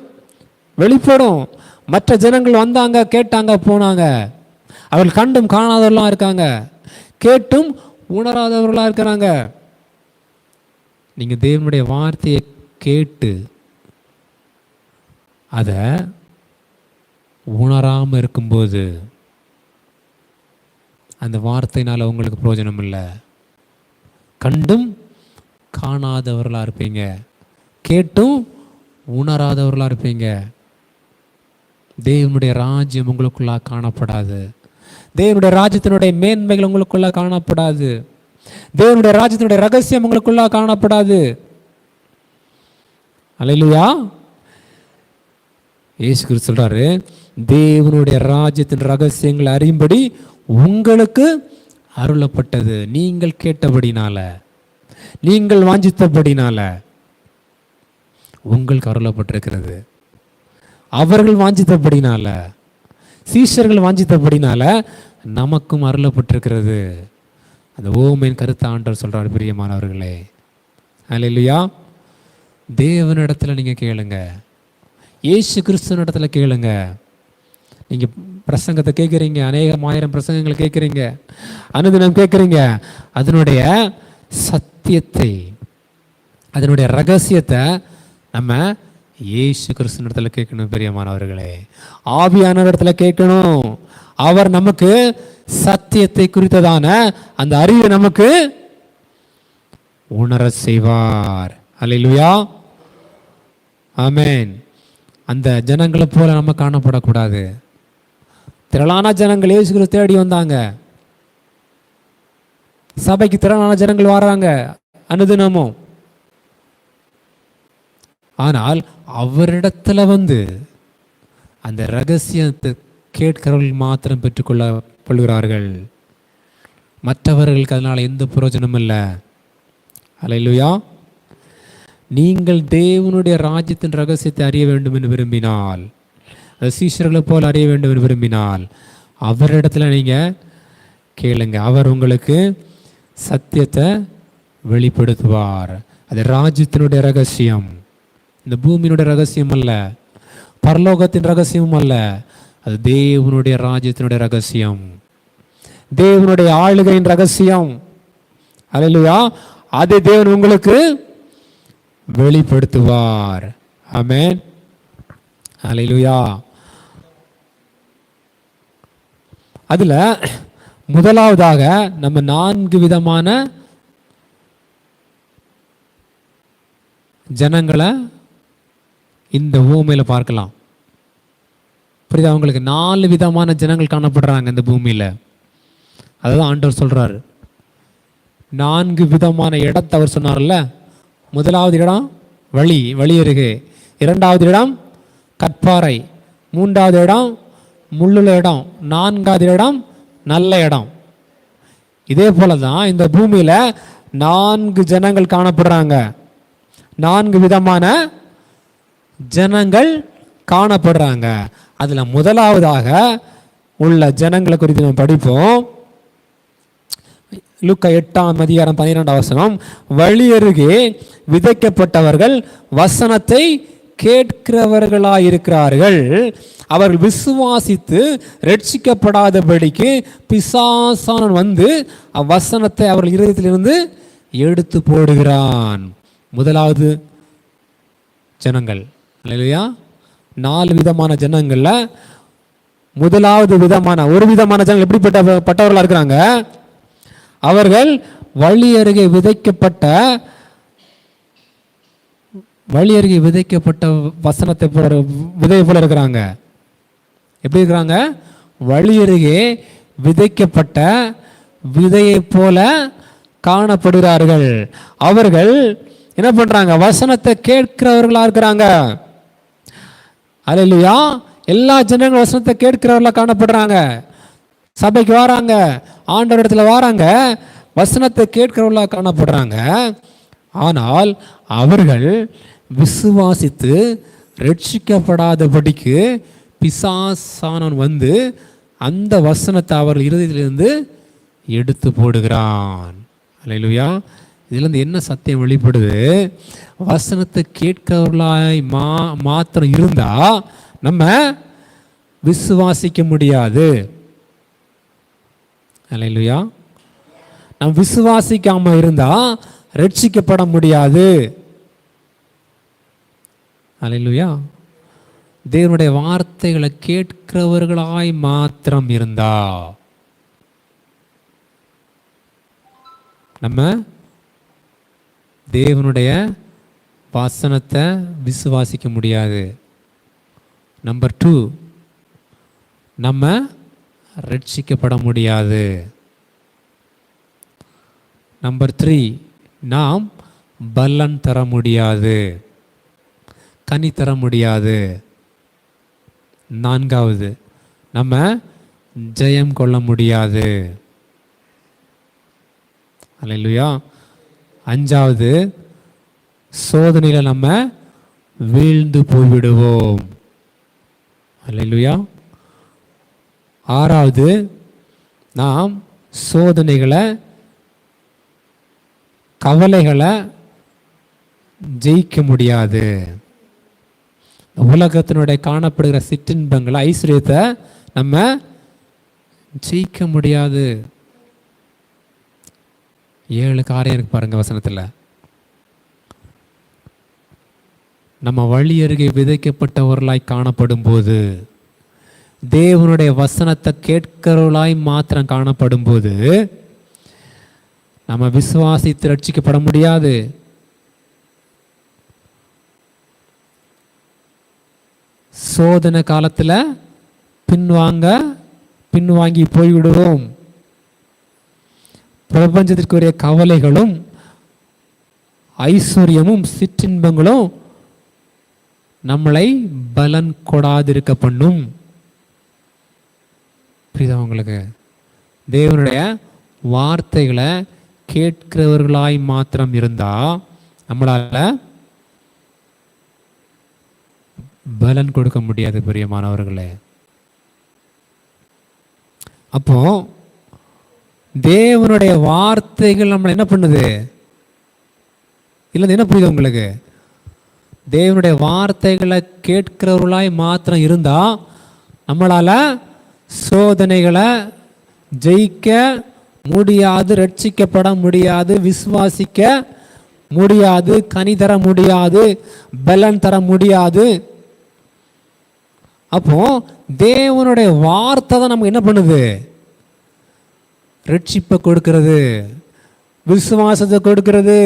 S1: வெளிப்படும். மற்ற ஜனங்கள் வந்தாங்க, கேட்டாங்க, போனாங்க. அவர்கள் கண்டும் காணாதவர்களாக இருக்காங்க, கேட்டும் உணராதவர்களாக இருக்கிறாங்க. நீங்கள் தேவனுடைய வார்த்தையை கேட்டு அதை உணராமல் இருக்கும்போது அந்த வார்த்தையினால் உங்களுக்கு பிரயோஜனம் இல்லை. கண்டும் காணாதவர்களாக இருப்பீங்க, கேட்டும் உணராதவர்களாக இருப்பீங்க. தேவனுடைய ராஜ்யம் உங்களுக்குள்ளாக காணப்படாது. தேவனுடைய ராஜ்யத்தினுடைய மேன்மைகள் உங்களுக்குள்ள காணப்படாது. தேவனுடைய ராஜ்யத்தினுடைய ரகசியம் உங்களுக்குள்ள காணப்படாது. அல்லேலூயா. இயேசு கிறிஸ்து சொல்றாரு, தேவனுடைய ராஜ்யத்தின் ரகசியங்களை அறியும்படி உங்களுக்கு அருளப்பட்டது. நீங்கள் கேட்டபடினால, நீங்கள் வாஞ்சித்தபடினால உங்களுக்கு அருளப்பட்டிருக்கிறது. அவர்கள் வாஞ்சித்தபடினால, சீஷர்கள் வாஞ்சித்தபடினால நமக்கும் அருளப்பட்டிருக்கிறது. அந்த ஓமையின் கருத்து ஆண்டவர் சொல்றார். பிரியமானவர்களே, அல்லேலூயா. தேவனிடத்தில் நீங்கள் கேளுங்க, இயேசு கிறிஸ்துவனிடத்தில் கேளுங்க. நீங்கள் பிரசங்கத்தை கேட்குறீங்க, அநேகம் ஆயிரம் பிரசங்கங்களை கேட்குறீங்க, அனுதினம் கேட்குறீங்க. அதனுடைய சத்தியத்தை, அதனுடைய ரகசியத்தை நம்ம இயேசு கிறிஸ்துவனிடத்தில் கேட்கணும். பிரியமானவர்களே, ஆவியானவர் இடத்துல கேட்கணும். அவர் நமக்கு சத்தியத்தை குறித்ததான அந்த அறிவை நமக்கு உணர செய்வார். அல்லேலூயா, ஆமென். அந்த ஜனங்களை போல நம்ம காணப்படக்கூடாது. திரளான ஜனங்கள் இயேசு கிறிஸ்துவை தேடி வந்தாங்க. சபைக்கு திரளான ஜனங்கள் வராங்க அனுதினமும். ஆனால் அவரிடத்துல வந்து அந்த ரகசியத்தை கேட்கிறவர்கள் மாத்திரம் பெற்றுக்கொள்கிறார்கள். மற்றவர்களுக்கு அதனால் எந்த பிரயோஜனமும் இல்லை. அல்லேலூயா. நீங்கள் தேவனுடைய ராஜ்யத்தின் ரகசியத்தை அறிய வேண்டும் என்று விரும்பினால், சீஷர்களை போல் அறிய வேண்டும் என்று விரும்பினால் அவரிடத்துல நீங்கள் கேளுங்க. அவர் உங்களுக்கு சத்தியத்தை வெளிப்படுத்துவார். அது ராஜ்யத்தினுடைய ரகசியம், இந்த பூமியினுடைய ரகசியம் அல்ல, பரலோகத்தின் ரகசியமும் அல்ல. அது தேவனுடைய ராஜ்யத்தினுடைய ரகசியம், தேவனுடைய ஆளுகையின் ரகசியம். அல்லேலூயா. அதை தேவன் உங்களுக்கு வெளிப்படுத்துவார். ஆமென். அல்லேலூயா. அதுல முதலாவதாக நம்ம 4 விதமான ஜனங்களை இந்த ஊமையில பார்க்கலாம். புரியுதா உங்களுக்கு? 4 விதமான ஜனங்கள் காணப்படுறாங்க இந்த பூமியில. அதுதான் ஆண்டவர் சொல்றாரு. 4 விதமான இடத்தை அவர் சொன்னார்ல. முதலாவது இடம் வழி, வழி அருகே. இரண்டாவது இடம் கற்பாறை. மூன்றாவது இடம் முள்ளுள்ள இடம். நான்காவது இடம் நல்ல இடம். இதே போல தான் இந்த பூமியில 4 ஜனங்கள் காணப்படுறாங்க. 4 விதமான ஜனங்கள் காணப்படுறாங்க. அதுல முதலாவதாக உள்ள ஜனங்களை குறித்து நம்ம படிப்போம். லூக்கா 8:12 வழி அருகே விதைக்கப்பட்டவர்கள் வசனத்தை கேட்கிறவர்களாயிருக்கிறார்கள். அவர்கள் விசுவாசித்து ரட்சிக்கப்படாதபடிக்கு பிசாசானவன் வந்து அவ்வசனத்தை அவர்கள் இருதயத்திலிருந்து எடுத்து போடுகிறான். முதலாவது ஜனங்கள். அல்லேலூயா. 4 விதமான ஜனங்கள்ல முதலாவது விதமான ஒரு விதமான ஜனங்கள் எப்படிப்பட்டவர்களா இருக்கிறாங்க? அவர்கள் வழி அருகே விதைக்கப்பட்ட வசனத்தை போல விதை போல இருக்கிறாங்க. எப்படி இருக்கிறாங்க? வழி அருகே விதைக்கப்பட்ட விதையை போல காணப்படுகிறார்கள். அவர்கள் என்ன பண்றாங்க? வசனத்தை கேட்கிறவர்களா இருக்கிறாங்க. அல்லேலூயா. எல்லா ஜனங்களும் வசனத்தை கேட்கிறவர்களா காணப்படுறாங்க. சபைக்கு வராங்க, ஆண்டவர் இடத்துல வராங்க, வசனத்தை கேட்கிறவர்களா காணப்படுறாங்க. ஆனால் அவர்கள் விசுவாசித்து ரட்சிக்கப்படாதபடிக்கு பிசாசானவன் வந்து அந்த வசனத்தை அவர்கள் இருதயத்திலிருந்து எடுத்து போடுகிறான். அல்லேலூயா. இதுலேருந்து என்ன சத்தியம் வெளிப்படுது? வசனத்தை கேட்கிறவர்களாய் மாத்திரம் இருந்தா நம்ம விசுவாசிக்க முடியாது. அல்லேலூயா. நம்ம விசுவாசிக்காம இருந்தா ரட்சிக்கப்பட முடியாது. அல்லேலூயா. தேவனுடைய வார்த்தைகளை கேட்கிறவர்களாய் மாத்திரம் இருந்தா நம்ம தேவனுடைய வசனத்தை விசுவாசிக்க முடியாது. நம்பர் 2, நம்ம ரட்சிக்கப்பட முடியாது. நம்பர் 3, நாம் பலன் தர முடியாது, கனி தர முடியாது. 4வது, நம்ம ஜெயம் கொள்ள முடியாது. அல்லேலூயா. 5வது, சோதனையில் நம்ம வீழ்ந்து போய்விடுவோம். அல்லேலூயா. 6வது, நாம் சோதனைகளை, கவலைகளை ஜெயிக்க முடியாது. உலகத்தினுடைய காணப்படுகிற சிற்றின்பங்களை, ஐஸ்வர்யத்தை நம்ம ஜெயிக்க முடியாது. 7 காரியம் இருக்கு பாருங்க வசனத்தில். நம்ம வழி அருகே விதைக்கப்பட்டவர்களாய் காணப்படும் போது, தேவனுடைய வசனத்தை கேட்கிறவர்களாய் மாத்திரம் காணப்படும் போது நம்ம விசுவாசித்து ரட்சிக்கப்பட முடியாது. சோதனை காலத்தில் பின்வாங்கி போய்விடுவோம். பிரபஞ்சத்திற்குரிய கவலைகளும் ஐஸ்வர்யமும் சிற்றின்பங்களும் நம்மளை பலன் கொடாதிருக்க பண்ணும். புரியுதா உங்களுக்கு? தேவனுடைய வார்த்தைகளை கேட்கிறவர்களாய் மாத்திரம் இருந்தா நம்மளால பலன் கொடுக்க முடியாது பிரியமானவர்களே. அப்போ தேவனுடைய வார்த்தைகள் நம்மளை என்ன பண்ணுது? இல்லை என்ன புரியுது உங்களுக்கு? தேவனுடைய வார்த்தைகளை கேட்கிறவர்களாய் மாத்திரம் இருந்தா நம்மளால சோதனைகளை ஜெயிக்க முடியாது, ரட்சிக்கப்பட முடியாது, விசுவாசிக்க முடியாது, கனி தர முடியாது, பலன் தர முடியாது. அப்போ தேவனுடைய வார்த்தை தான் நமக்கு என்ன பண்ணுது? ரட்சிப்பை கொடுக்கிறது, விசுவாசத்தை கொடுக்கிறது,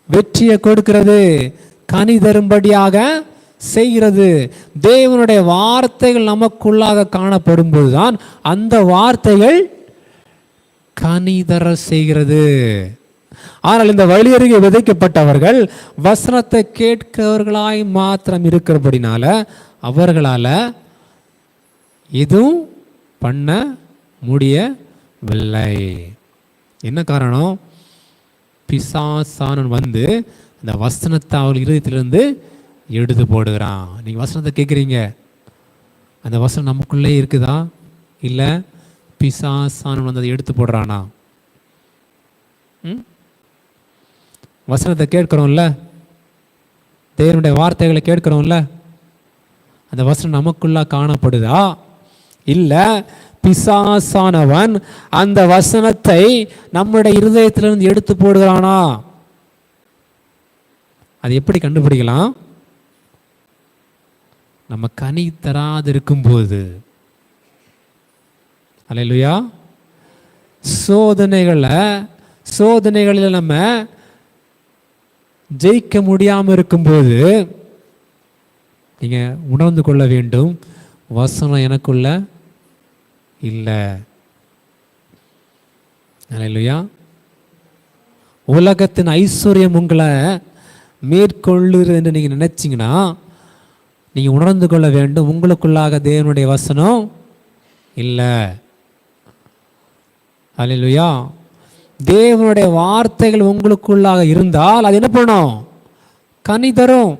S1: வெற்றியை கொடுக்கிறது, கனி தரும்படியாக செய்கிறது. தேவனுடைய வார்த்தைகள் நமக்குள்ளாக காணப்படும் போதுதான் அந்த வார்த்தைகள் கனி தர செய்கிறது. ஆனால் இந்த வழி அருகே விதைக்கப்பட்டவர்கள் வசனத்தை கேட்கிறவர்களாய் மாத்திரம் இருக்கிறபடினால அவர்களால் எதுவும் பண்ண முடியவில்லை. என்ன காரணம்? பிசாசானவன் வந்து அந்த வசனத்தை அவர்கள் இருதயத்திலிருந்து எடுத்து போடுகிறான். நீங்கள் வசனத்தை கேட்குறீங்க, அந்த வசனம் நமக்குள்ளே இருக்குதா? இல்லை பிசாசானவன் வந்து அதை எடுத்து போடுறானா? வசனத்தை கேட்கிறோம்ல, தேவனுடைய வார்த்தைகளை கேட்கிறோம்ல, அந்த வசனம் நமக்குள்ளா காணப்படுதா? இல்லை பிசாசானவன் அந்த வசனத்தை நம்முடைய இருதயத்திலிருந்து எடுத்து போடுகிறானா? அது எப்படி கண்டுபிடிக்கலாம்? நம்ம கனி தராது இருக்கும்போது. அல்லேலூயா. சோதனைகளில் நம்ம ஜெயிக்க முடியாமல் இருக்கும்போது நீங்கள் உணர்ந்து கொள்ள வேண்டும், வசனம் எனக்குள்ள இல்லை. அல்லேலூயா. உலகத்தின் ஐஸ்வர்யம் உங்களை மேற்கொள்ளுது என்று நீங்கள் நினைச்சிங்கன்னா நீங்கள் உணர்ந்து கொள்ள வேண்டும், உங்களுக்குள்ளாக தேவனுடைய வசனம் இல்லை. அல்லேலூயா. தேவனுடைய வார்த்தைகள் உங்களுக்குள்ளாக இருந்தால் அது என்ன பண்ணும்? கனி தரும்.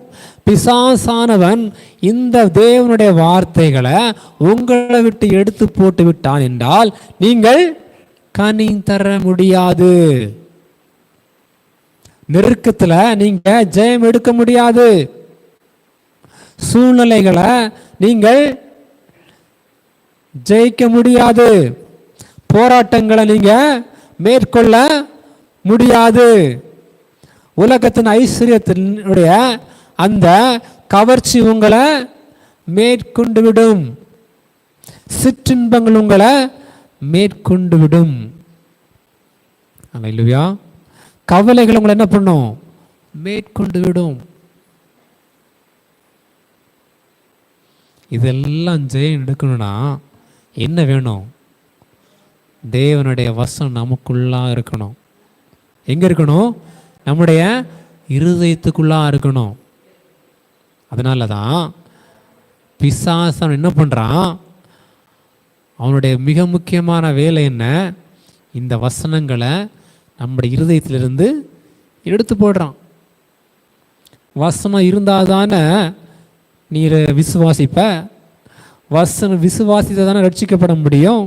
S1: பிசாசானவன் இந்த தேவனுடைய வார்த்தைகளை உங்களை விட்டு எடுத்து போட்டு விட்டான் என்றால் நீங்கள் கனி தர முடியாது. நெருக்கத்துல நீங்க ஜெயம் எடுக்க முடியாது. சூழ்நிலைகளை நீங்கள் ஜெயிக்க முடியாது. போராட்டங்களை நீங்க மேற்கொள்ள முடியாது. உலகத்தின் ஐஸ்வர்யத்தினுடைய அந்த கவர்ச்சி உங்களை மேற்கொண்டு விடும். சிற்றின்பங்கள் உங்களை மேற்கொண்டு விடும். அல்லேலூயா. கவலைகள் உங்களை என்ன பண்ணும்? மேற்கொண்டு விடும். இதெல்லாம் ஜெயம் எடுக்கணும்னா என்ன வேணும்? தேவனுடைய வசனம் நமக்குள்ளா இருக்கணும். எங்க இருக்கணும்? நம்முடைய இருதயத்துக்குள்ளா இருக்கணும். அதனால தான் பிசாசன் என்ன பண்ணுறான்? அவனுடைய மிக முக்கியமான வேலை என்ன? இந்த வசனங்களை நம்முடைய இருதயத்திலிருந்து எடுத்து போடுறான். வசனம் இருந்தால் தானே நீ விசுவாசிப்ப. வசனம் விசுவாசித்த தானே ரட்சிக்கப்பட முடியும்.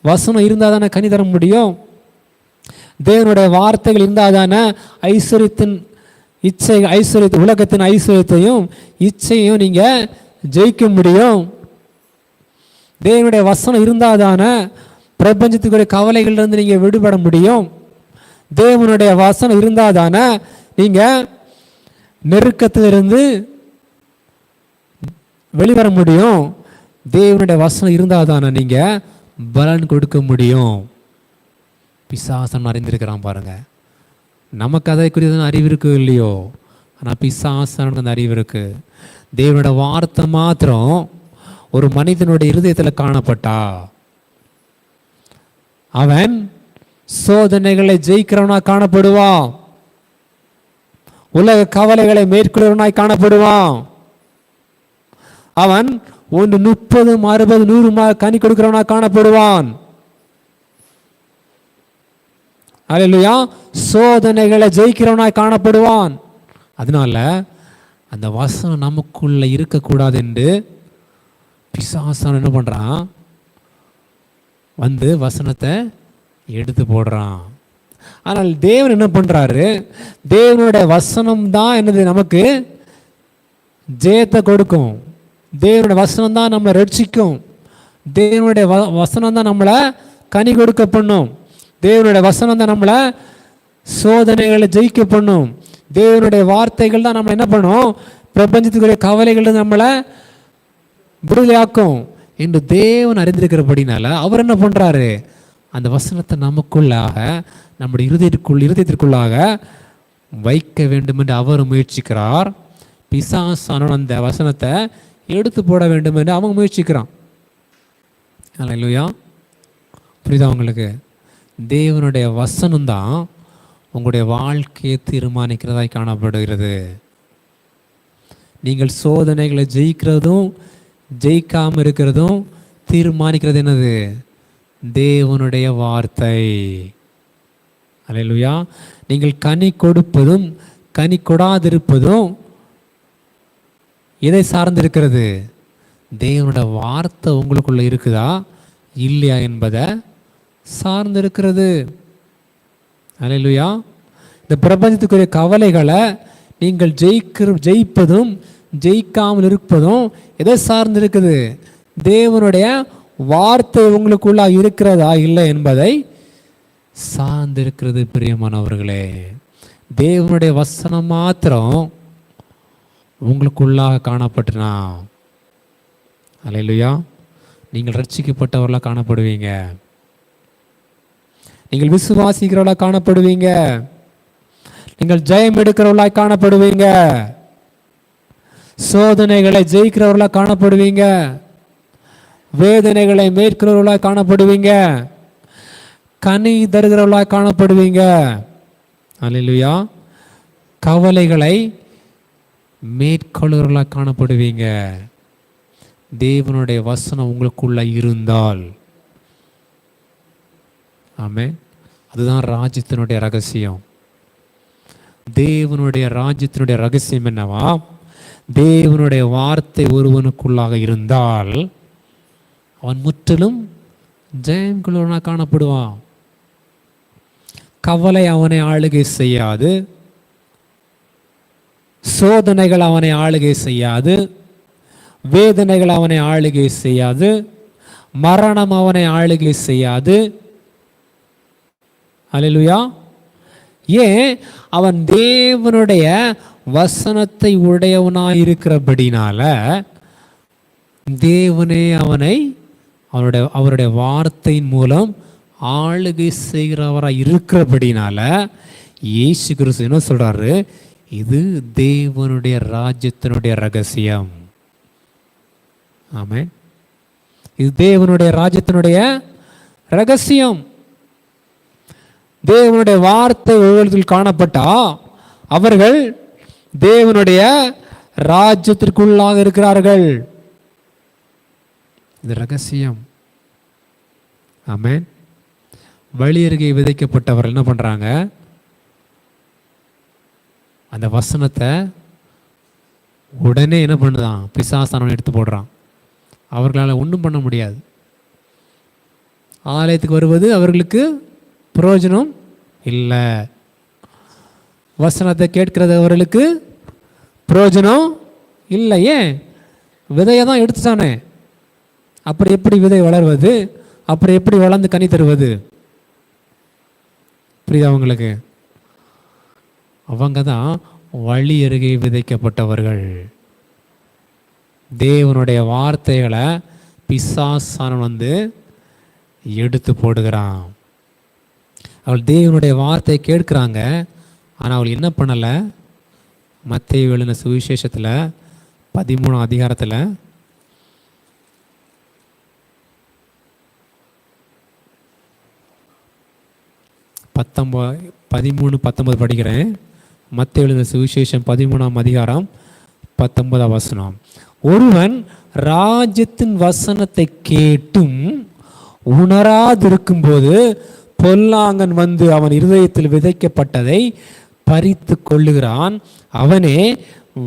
S1: வசனம் இருந்தால் தானே கனி தர முடியும். தேவனுடைய வார்த்தைகள் இருந்தால் தானே ஐஸ்வர்யத்தின் இச்சை உலகத்தின் ஐஸ்வர்யத்தையும் இச்சையும் நீங்கள் ஜெயிக்க முடியும். தேவனுடைய வசனம் இருந்தால் தானே பிரபஞ்சத்துக்குரிய கவலைகளிலிருந்து நீங்கள் விடுபட முடியும். தேவனுடைய வசனம் இருந்தால் தானே நீங்கள் நெருக்கத்திலிருந்து வெளிவர முடியும். தேவனுடைய வசனம் இருந்தால் தானே நீங்கள் பலன் கொடுக்க முடியும். பிசாசன் அறிந்திருக்கிறான் பாருங்க. நமக்கு அதை குறித்த அறிவு இருக்கு இல்லையோ? ஆனால் பிசாசனுக்கு அந்த அறிவு இருக்கு. தேவனோட வார்த்தை மாத்திரம் ஒரு மனிதனுடைய இருதயத்தில் காணப்பட்டா அவன் சோதனைகளை ஜெயிக்கிறவனாய் காணப்படுவான். உலக கவலைகளை மேற்கொள்வனாய் காணப்படுவான். அவன் 30, 60, 100 கனி கொடுக்கிறவனாய் காணப்படுவான். அல்லேலூயா. சோதனைகளை ஜெயிக்கிறவனாய் காணப்படுவான். அதனால அந்த வசனம் நமக்குள்ள இருக்கக்கூடாது என்று பிசாசன் என்ன பண்றான்? வசனத்தை எடுத்து போடுறான். ஆனால் தேவன் என்ன பண்றாரு? தேவனுடைய வசனம் தான் என்னது? நமக்கு ஜெயத்தை கொடுக்கும். தேவனுடைய வசனம் தான் நம்மளை ரட்சிக்கும். தேவனுடைய வசனம் தான் நம்மளை கனி கொடுக்க பண்ணும். தேவனுடைய வசனம் தான் நம்மளை சோதனைகளை ஜெயிக்க பண்ணும். தேவனுடைய வார்த்தைகள் தான் நம்ம என்ன பண்ணும்? பிரபஞ்சத்துக்குரிய கவலைகள் நம்மளை விடுதலையாக்கும் என்று தேவன் அறிந்திருக்கிறபடினால அவர் என்ன பண்றாரு? அந்த வசனத்தை நமக்குள்ளாக நம்முடைய இருதயத்திற்குள்ளாக வைக்க வேண்டும் என்று அவர் முயற்சிக்கிறார். பிசாசான அந்த வசனத்தை எடுத்து போட வேண்டும் என்று அவன் முயற்சிக்கிறான். அல்லேலூயா. புரியுதா உங்களுக்கு? தேவனுடைய வசனம்தான் உங்களுடைய வாழ்க்கையை தீர்மானிக்கிறதாய் காணப்படுகிறது. நீங்கள் சோதனைகளை ஜெயிக்கிறதும் ஜெயிக்காமல் இருக்கிறதும் தீர்மானிக்கிறது என்னது? தேவனுடைய வார்த்தை. அல்லேலூயா. நீங்கள் கனி கொடுப்பதும் கனி கொடாதிருப்பதும் எதை சார்ந்திருக்கிறது? தேவனுடைய வார்த்தை உங்களுக்குள்ள இருக்குதா இல்லையா என்பதை சார்ந்திருக்கிறது. அல்லேலூயா. இந்த பிரபஞ்சத்துக்குரிய கவலைகளை நீங்கள் ஜெயிப்பதும் ஜெயிக்காமல் இருப்பதும் எதை சார்ந்திருக்குது? தேவனுடைய வார்த்தை உங்களுக்குள்ள இருக்கிறதா இல்லை என்பதை சார்ந்திருக்கிறது. பிரியமானவர்களே, தேவனுடைய வசனம் மாத்திரம் உங்களுக்குள்ளாக காணப்பட்டுனா அல்லேலூயா நீங்கள் ரட்சிக்கப்பட்டவர்களாக காணப்படுவீங்க. நீங்கள் விசுவாசிக்கிறவர்களாக காணப்படுவீங்க. நீங்கள் ஜெயம் எடுக்கிறவர்களாக காணப்படுவீங்க. சோதனைகளை ஜெயிக்கிறவர்களாக காணப்படுவீங்க. வேதனைகளை மேற்கிறவர்களாக காணப்படுவீங்க. கனி தருகிறவர்களாய் காணப்படுவீங்க. அல்லேலூயா. கவலைகளை மேற்கொள்கிறவர்களாய் காணப்படுவீங்க. தேவனுடைய வசனம் உங்களுக்குள்ள இருந்தால். ஆமென். அதுதான் ராஜ்யத்தினுடைய ரகசியம். தேவனுடைய ராஜ்யத்தினுடைய ரகசியம் என்னவா? தேவனுடைய வார்த்தை ஒருவனுக்குள்ளாக இருந்தால் அவன் முற்றிலும் ஜெயங்கொள்வனாக காணப்படுவான். கவலை அவனை ஆளுகை செய்யாது, சோதனைகள் அவனை ஆளுகை செய்யாது, வேதனைகள் அவனை ஆளுகை செய்யாது, மரணம் அவனை ஆளுகை செய்யாது. அல்லேலூயா. ஏன்? அவன் தேவனுடைய வசனத்தை உடையவனாயிருக்கிறபடினால தேவனே அவனை அவருடைய வார்த்தையின் மூலம் ஆளுகை செய்கிறவராக இருக்கிறபடினால இயேசு கிறிஸ்து என்ன சொல்றாரு? இது தேவனுடைய ராஜ்யத்தினுடைய ரகசியம். ஆமென். இது தேவனுடைய ராஜ்யத்தினுடைய ரகசியம். தேவனுடைய வார்த்தை உலகத்தில் காணப்பட்டா அவர்கள் தேவனுடைய ராஜ்யத்திற்குள்ளாக இருக்கிறார்கள். இது ரகசியம். ஆமென். வழி அருகே விதைக்கப்பட்டவர்கள் என்ன பண்றாங்க? அந்த வசனத்தை உடனே என்ன பண்ணுதான்? பிசாசானவன் எடுத்து போடுறான். அவர்களால் ஒன்றும் பண்ண முடியாது. ஆலயத்துக்கு வருவது அவர்களுக்கு பிரயோஜனம் இல்லை. வசனத்தை கேட்கிறது அவர்களுக்கு பிரயோஜனம் இல்லை. ஏன்? விதையை தான் எடுத்துட்டானே. அப்புறம் எப்படி விதை வளர்வது? அப்புறம் எப்படி வளர்ந்து கனி தருவது? புரியுதா உங்களுக்கு? அவங்க தான் வழி அருகே விதைக்கப்பட்டவர்கள். தேவனுடைய வார்த்தைகளை பிசாசானவன் வந்து எடுத்து போடுகிறான். அவள் தேவனுடைய வார்த்தையை கேட்குறாங்க. ஆனால் அவள் என்ன பண்ணலை? மத்தேயு எழுதின சுவிசேஷத்தில் 13ஆம் அதிகாரத்தில் 13-19 படிக்கிறேன். மத்தேயு எழுதின சுவிசேஷம் 13ஆம் அதிகாரம் 19ஆம் வசனம். ஒருவன் ராஜ்யத்தின் வசனத்தை கேட்டும் உணராதிருக்கும்போது பொல்லாங்கன் வந்து அவன் இருதயத்தில் விதைக்கப்பட்டதை பறித்து கொள்ளுகிறான். அவனே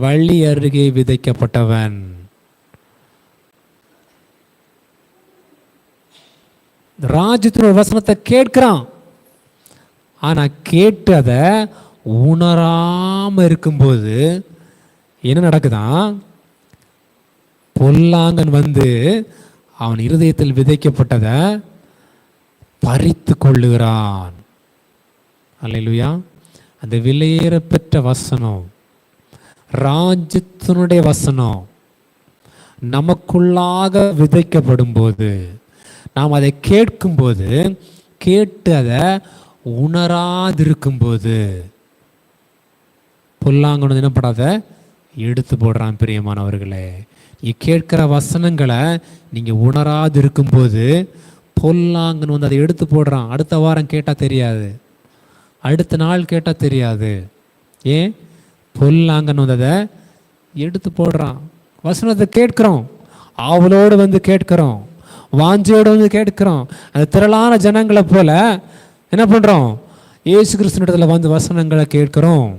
S1: வழி அருகே விதைக்கப்பட்டவன். ராஜ்யத்தின் வசனத்தை கேட்கிறான். ஆனா கேட்டு அதை உணராம இருக்கும்போது என்ன நடக்குதான்? பொல்லாங்கன் வந்து அவன் இருதயத்தில் விதைக்கப்பட்டதை பறித்து கொள்ளுகிறான். அல்லேலூயா. அந்த விலையேற பெற்ற வசனம், ராஜ்யத்தினுடைய வசனம் நமக்குள்ளாக விதைக்கப்படும் போது, நாம் அதை கேட்கும்போது, கேட்டு அதை உணராதிருக்கும் போது பொல்லாங்கன்னு என்ன படாத எடுத்து போடுறான். பிரியமானவர்களே, நீ கேட்கிற வசனங்களை நீங்க உணராது இருக்கும்போது பொல்லாங்கன்னு வந்து அதை எடுத்து போடுறான். அடுத்த வாரம் கேட்டா தெரியாது, அடுத்த நாள் கேட்டா தெரியாது. ஏன்? பொல்லாங்கன்னு வந்து அதை எடுத்து போடுறான். வசனத்தை கேட்கிறோம், ஆவலோடு வந்து கேட்கிறோம், வாஞ்சையோடு வந்து கேட்கிறோம். அந்த திரளான ஜனங்களை போல என்ன பண்றோம்? இயேசு கிறிஸ்துவிடத்துல வந்து வசனங்களை கேட்கிறோம்.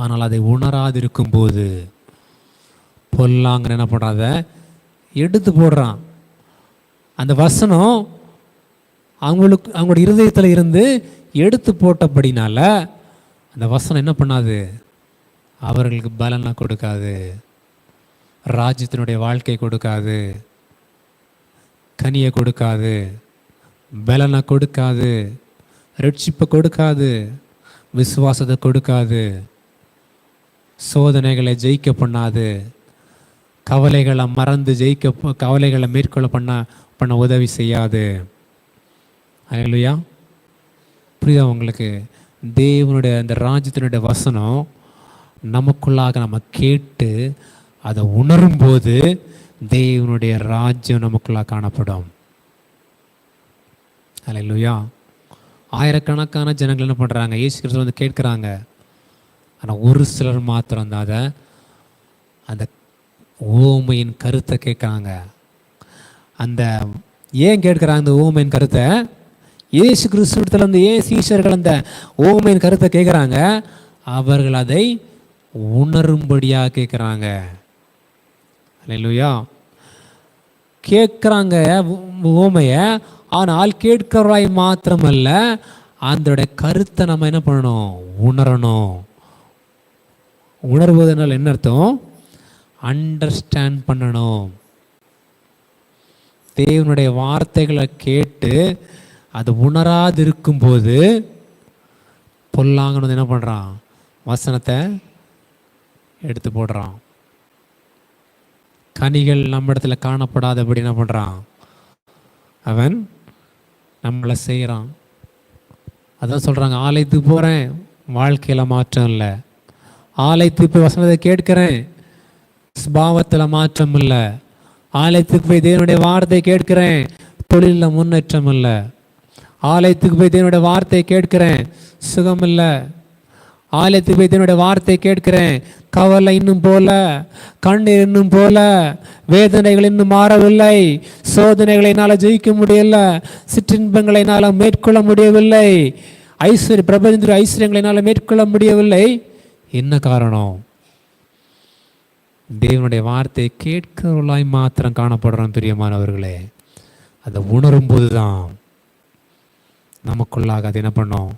S1: ஆனால் அதை உணராது இருக்கும்போது பொல்லாங்கன்னு என்ன பண்றாத எடுத்து போடுறான். அந்த வசனம் அவங்களோட இருதயத்தில் இருந்து எடுத்து போட்டபடினால அந்த வசனம் என்ன பண்ணாது? அவர்களுக்கு பலனை கொடுக்காது, ராஜ்யத்தினுடைய வாழ்க்கை கொடுக்காது, கனியை கொடுக்காது, பலனை கொடுக்காது, ரட்சிப்பை கொடுக்காது, விசுவாசத்தை கொடுக்காது, சோதனைகளை ஜெயிக்க பண்ணாது, கவலைகளை மறந்து கவலைகளை மேற்கொள்ள பண்ண உதவி செய்யாது. அல்லேலூயா. புரியுதா உங்களுக்கு? தேவனுடைய அந்த ராஜ்யத்தினுடைய வசனம் நமக்குள்ளாக நம்ம கேட்டு அதை உணரும்போது தேவனுடைய ராஜ்யம் நமக்குள்ளாக காணப்படும். அல்லேலூயா. ஆயிரக்கணக்கான ஜனங்கள் என்ன பண்ணுறாங்க, இயேசு கிறிஸ்து வந்து கேட்குறாங்க. ஆனால் ஒரு சிலர் மாத்திரம் தான் அதை அந்த ஓமையின் கருத்தை கேட்குறாங்க. அந்த ஏன் கேட்குறாங்க அந்த ஓமையின் கருத்தை? இயேசு கிறிஸ்துவத்தில் வந்து ஏன் சீஷர்கள் அந்த ஓமையின் கருத்தை கேட்குறாங்க? அவர்கள் அதை உணரும்படியாக கேட்குறாங்க. அல்லேலூயா. கேட்குறாங்க ஓமையை, ஆனால் கேட்கிறவராய் மாத்திரமல்ல, அதோட கருத்தை நம்ம என்ன பண்ணணும், உணரணும். உணர்வதனால் என்ன அர்த்தம்? அண்டர்ஸ்டாண்ட் பண்ணணும். தேவனுடைய வார்த்தைகளை கேட்டு அது உணராது இருக்கும்போது பொல்லாங்கன்னு என்ன பண்ணுறான், வசனத்தை எடுத்து போடுறான். கனிகள் நம்ம இடத்துல காணப்படாதபடி என்ன பண்ணுறான், அவன் நம்மளை செய்கிறான். அதான் சொல்கிறாங்க, ஆலயத்துக்கு போகிறேன், வாழ்க்கையில் மாற்றம் இல்லை. ஆலயத்துக்கு போய் வசனத்தை கேட்கிறேன், ஸ்பாவத்தில் மாற்றம் இல்லை. ஆலயத்துக்கு போய் தேவனுடைய வார்த்தை கேட்கிறேன், தொழிலில் முன்னேற்றம் இல்லை. ஆலயத்துக்கு போய் தேவனுடைய வார்த்தை கேட்கிறேன், சுகம் இல்லை. ஆலயத்துக்கு போய் தேவனுடைய வார்த்தை கேட்கிறேன், கவலை இன்னும் போல, கண்ணீர் இன்னும் போல, வேதனைகள் இன்னும் மாறவில்லை, சோதனைகளை என்னால் ஜெயிக்க முடியல, சிற்றின்பங்களை என்னால் மேற்கொள்ள முடியவில்லை, பிரபஞ்ச ஐஸ்வர்யங்களை என்னால் மேற்கொள்ள முடியவில்லை. என்ன காரணம்? தேவனுடைய வார்த்தையை கேட்கிறவர்களாய் மாத்திரம் காணப்படுறோம். பிரியமானவர்களே, அதை உணரும் போது தான் நமக்குள்ளாக அது என்ன பண்ணோம்,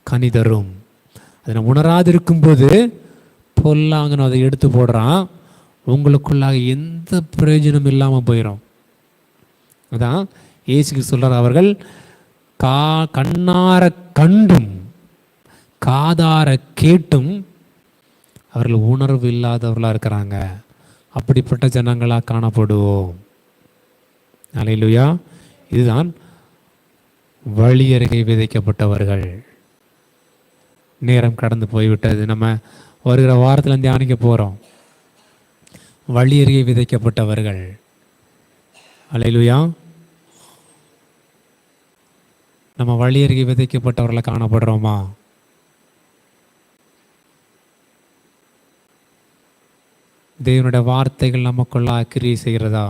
S1: கனி தரும். அதை உணராது இருக்கும்போது பொல்லாங்கன்னு அதை எடுத்து போடுறான், உங்களுக்குள்ளாக எந்த பிரயோஜனம் இல்லாமல் போயிடும். அதான் இயேசுக்கு சொல்கிறார், அவர்கள் கண்ணார கண்டும் காதார கேட்டும் அவர்கள் உணர்வு இல்லாதவர்களாக இருக்கிறாங்க. அப்படிப்பட்ட ஜனங்களாக காணப்படுவோம். அல்லேலூயா. இதுதான் வழி அருகே விதைக்கப்பட்டவர்கள். நேரம் கடந்து போய்விட்டது. நம்ம வருகிற வாரத்தில் தியானிக்க போகிறோம். வழி அருகே விதைக்கப்பட்டவர்கள். அல்லேலூயா. நம்ம வழி அருகே விதைக்கப்பட்டவர்களை காணப்படுறோமா? தேவனுடைய வார்த்தைகள் நமக்குள்ள கிரியை செய்கிறதா?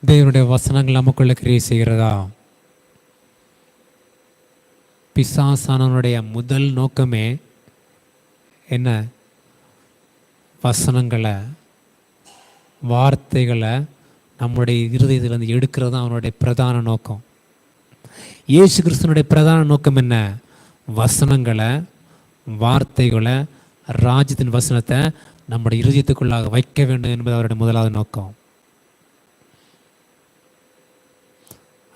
S1: தேவனுடைய வசனங்கள் நமக்குள்ள கிரியை செய்கிறதா? பிசாசானவனுடைய முதல் நோக்கமே என்ன? வசனங்களை, வார்த்தைகளை நம்முடைய இருதயத்திலிருந்து எடுக்கிறது தான் அவனுடைய பிரதான நோக்கம். இயேசு கிறிஸ்துவனுடைய பிரதான நோக்கம் என்ன? வசனங்களை, வார்த்தைகளை, ராஜ்யத்தின் வசனத்தை நம்முடைய இருதயத்துக்குள்ளாக வைக்க வேண்டும் என்பது அவருடைய முதலாவது நோக்கம்.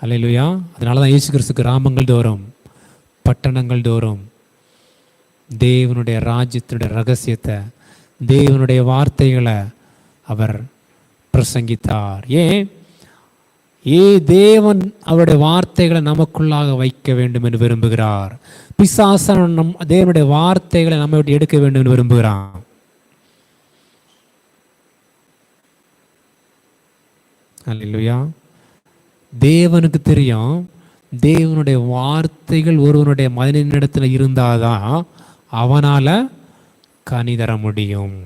S1: அல்லேலூயா. அதனால தான் இயேசு கிறிஸ்து கிராமங்கள் தோறும், பட்டணங்கள் தோறும் தேவனுடைய ராஜ்யத்தினுடைய ரகசியத்தை, தேவனுடைய வார்த்தைகளை அவர் பிரசங்கித்தார். தேவன் அவருடைய வார்த்தைகளை நமக்குள்ளாக வைக்க வேண்டும் என்று விரும்புகிறார். பிசாசன் தேவனுடைய வார்த்தைகளை நம்ம விட்டு எடுக்க வேண்டும் என்று விரும்புகிறான். அல்லேலூயா. தேவனுக்கு தெரியும், தேவனுடைய வார்த்தைகள் ஒருவனுடைய மனிதனிடத்தில் இருந்தாதான் அவனால கனி தர முடியும்.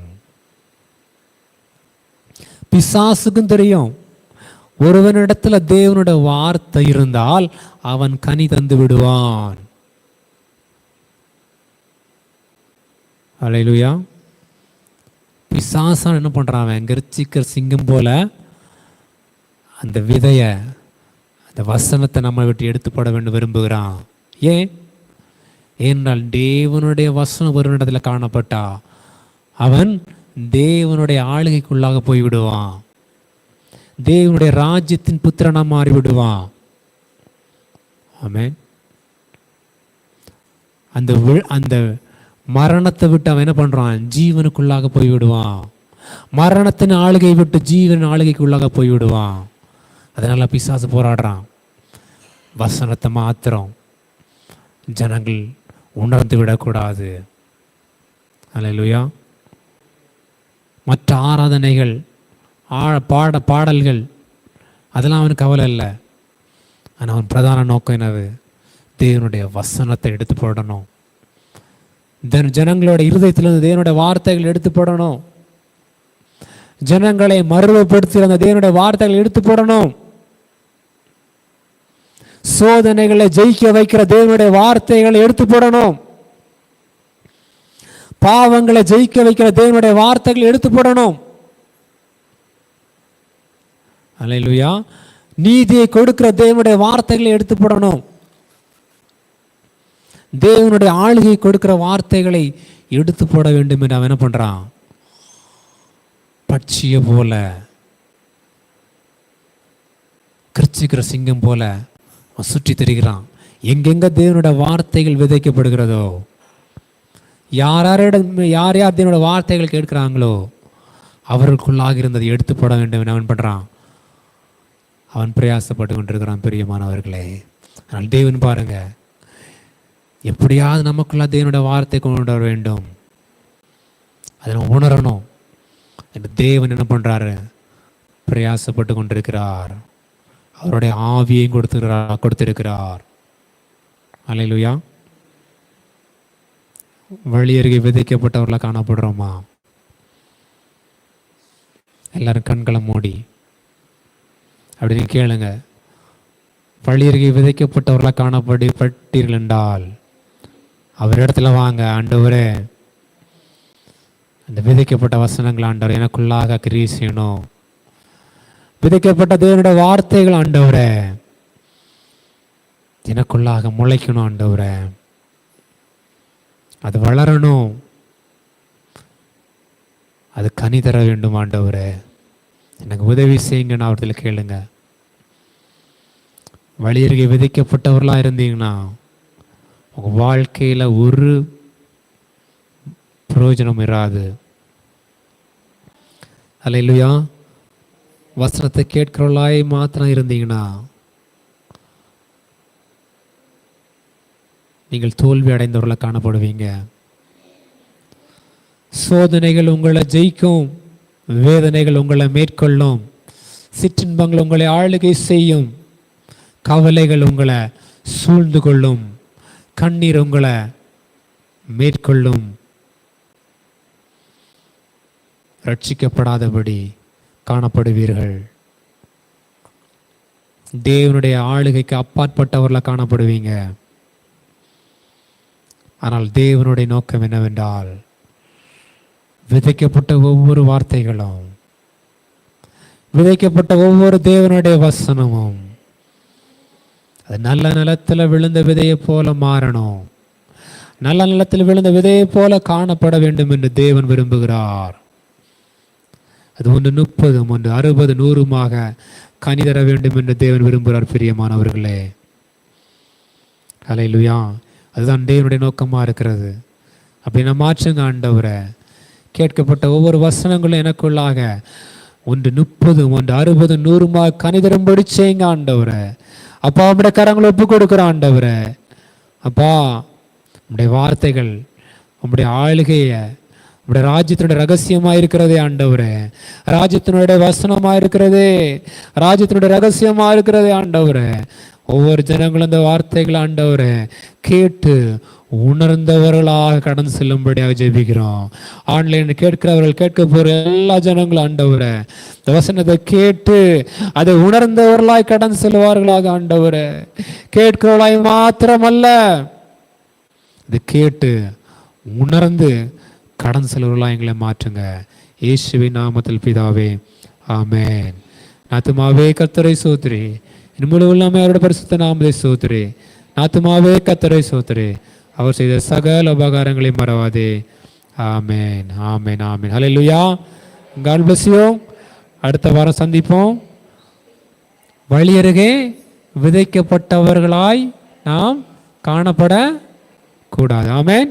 S1: பிசாசுக்கும் தெரியும், ஒருவனிடத்துல தேவனுடைய வார்த்தை இருந்தால் அவன் கனி தந்து விடுவான். அல்லேலூயா. பிசாசான் என்ன பண்றான்? கர்ச்சிக்கிற சிங்கம் போல அந்த விதைய, அந்த வசனத்தை நம்ம விட்டு எடுத்துப்பட வேண்டும் விரும்புகிறான். ஏனென்றால் தேவனுடைய வசனம் ஒரு இடத்துல காணப்பட்டா அவன் தேவனுடைய ஆளுகைக்குள்ளாக போய்விடுவான், தேவனுடைய ராஜ்யத்தின் புத்திரனா மாறிவிடுவான். ஆமென். அந்த மரணத்தை விட்டு அவன் என்ன பண்றான்? ஜீவனுக்குள்ளாக போய்விடுவான். மரணத்தின் ஆளுகை விட்டு ஜீவன் ஆளுகைக்குள்ளாக போய்விடுவான். அதனால பிசாசு போராடுறான். வசனத்தை மாத்திரம் ஜனங்கள் உணர்ந்து விடக்கூடாது. அல்லேலூயா. மற்ற ஆராதனைகள் பாடல்கள், அதெல்லாம் அவனுக்கு கவலை இல்லை. ஆனால் அவன் பிரதான நோக்கம் என்னது? தேவனுடைய வசனத்தை எடுத்து போடணும். ஜனங்களோட இருதயத்திலிருந்து தேவனுடைய வார்த்தைகள் எடுத்து போடணும். ஜனங்களை மறுபடுத்தி அந்த தேவனுடைய வார்த்தைகள் எடுத்து போடணும். சோதனைகளை ஜெயிக்க வைக்கிற தேவனுடைய வார்த்தைகளை எடுத்து போடணும். பாவங்களை ஜெயிக்க வைக்கிற தேவனுடைய வார்த்தைகள் எடுத்து போடணும். அல்லேலூயா. நீதியை கொடுக்கிற தேவனுடைய வார்த்தைகளை எடுத்து போடணும். தேவனுடைய ஆளுகை கொடுக்கிற வார்த்தைகளை எடுத்து போட வேண்டும் என்று அவன் என்ன பண்றான்? பட்சிய போல, கிருச்சிக்கிற சிங்கம் போல சுற்றி திரிகிறான். எங்கெங்க தேவனுடைய வார்த்தைகள் விதைக்கப்படுகிறதோ, யார் யார் தேவனுடைய வார்த்தைகள் கேட்கிறாங்களோ அவர்களுக்குள்ளாக இருந்ததை எடுத்து போட வேண்டும் என்று அவன் பண்றான். அவன் பிரயாசப்பட்டு கொண்டிருக்கிறான். பிரியமானவர்களே, ஆனால் தேவன் பாருங்க, எப்படியாவது நமக்குள்ள தேவனுடைய வார்த்தை கொண்டு வர வேண்டும், அதை நம்ம உணரணும் என்று தேவன் என்ன பண்றாரு? பிரயாசப்பட்டு கொண்டிருக்கிறார். அவருடைய ஆவியையும் கொடுத்திருக்கிறார். அல்லேலூயா. வழி அருகே விதைக்கப்பட்டவர்களாக காணப்படுறோமா? எல்லாரும் கண்களை மூடி அப்படின்னு கேளுங்க. வழி அருகே விதைக்கப்பட்டவர்களாக காணப்பட்டீர்கள் என்றால் அவரிடத்துல வாங்க. ஆண்டவரே, அந்த விதைக்கப்பட்ட வசனங்கள் ஆண்டவர் எனக்குள்ளாக கிரியை செய்யணும். விதைக்கப்பட்ட தேவனுடைய வார்த்தைகள் ஆண்டவரே எனக்குள்ளாக முளைக்கணும். ஆண்டவரே, அது வளரணும், அது கனி தர வேண்டும். ஆண்டவரே, எனக்கு உதவி செய்யுங்கன்னு அவர்களை கேளுங்க. வழியருகே விதைக்கப்பட்டவர்களாக இருந்தீங்கன்னா உங்கள் வாழ்க்கையில் ஒரு பிரயோஜனம் இராது. அல்லேலூயா. வசனத்தை கேட்கிறவர்களாய் மாத்திரம் இருந்தீங்கன்னா நீங்கள் தோல்வி அடைந்தவர்களாக காணப்படுவீங்க. சோதனைகள் உங்களை ஜெயிக்கும், வேதனைகள் உங்களை மேற்கொள்ளும், சிற்றின்பங்கள் உங்களை ஆளுகை செய்யும், கவலைகள் உங்களை சூழ்ந்து கொள்ளும், கண்ணீர் உங்களை மேற்கொள்ளும். ரட்சிக்கப்படாதபடி காணப்படுவீர்கள். தேவனுடைய ஆளுகைக்கு அப்பாற்பட்டவர்களாக காணப்படுவீங்க. ஆனால் தேவனுடைய நோக்கம் என்னவென்றால், விதைக்கப்பட்ட ஒவ்வொரு வார்த்தைகளும், விதைக்கப்பட்ட ஒவ்வொரு தேவனுடைய வசனமும் அது நல்ல நிலத்தில் விழுந்த விதையை போல மாறணும். நல்ல நிலத்தில் விழுந்த விதையை போல காணப்பட வேண்டும் என்று தேவன் விரும்புகிறார். அது 30, 60, 100 கனி தர வேண்டும் என்று தேவன் விரும்புகிறார். பிரியமானவர்களே, அல்லேலூயா. அதுதான் தேவனுடைய நோக்கமாக இருக்கிறது. அப்படின்னா மாற்றுங்க ஆண்டவரை. கேட்கப்பட்ட ஒவ்வொரு வசனங்களும் எனக்குள்ளாக 1 30, 60, 100 கனி தரும்படி செய்யுங்க ஆண்டவரை. அப்பா, உம்முடைய கரங்களை ஒப்பு கொடுக்குற ஆண்டவரை. அப்பா, உம்முடைய வார்த்தைகள், உம்முடைய ஆளுகையை, உம்முடைய ராஜ்யத்தினுடைய ரகசியமா இருக்கிறதே ஆண்டவரே. ராஜ்யத்தினுடைய வசனமா இருக்கிறதே, ராஜ்யத்தினுடைய ரகசியமா இருக்கிறதே ஆண்டவரே. ஒவ்வொரு ஜனங்களும் இந்த வார்த்தைகள் ஆண்டவரே கேட்டு உணர்ந்தவர்களாக கடந்து செல்லும்படியாக ஜெபிக்கிறோம். ஆன்லைன் கேட்கிறவர்கள், கேட்க போற எல்லா ஜனங்களும் ஆண்டவரே இந்த வசனத்தை கேட்டு அதை உணர்ந்தவர்களாய் கடந்து செல்வார்களாக ஆண்டவரே. கேட்கிறவர்களாய் மாத்திரமல்ல, இது கேட்டு உணர்ந்து கடந்து செல்வர்களாக எங்களை மாற்றுங்க. இயேசுவின் நாமத்தில் பிதாவே, ஆமென். நாத்துமாவே கர்த்தரை சோத்திரி, முழு உள்ளமே அவருடைய பரிசுத்த நாமத்தை சோத்திரி. நாத்துமாவே கர்த்தரை சோத்திரி, அவர் செய்த சகல உபகாரங்களை மறவாதே. ஆமென், ஆமென், ஆமென். ஹல்லேலூயா. God bless you. அடுத்த வாரம் சந்திப்போம். வழியருகே விதைக்கப்பட்டவர்களாய் நாம் காணப்பட கூடாது. ஆமென்.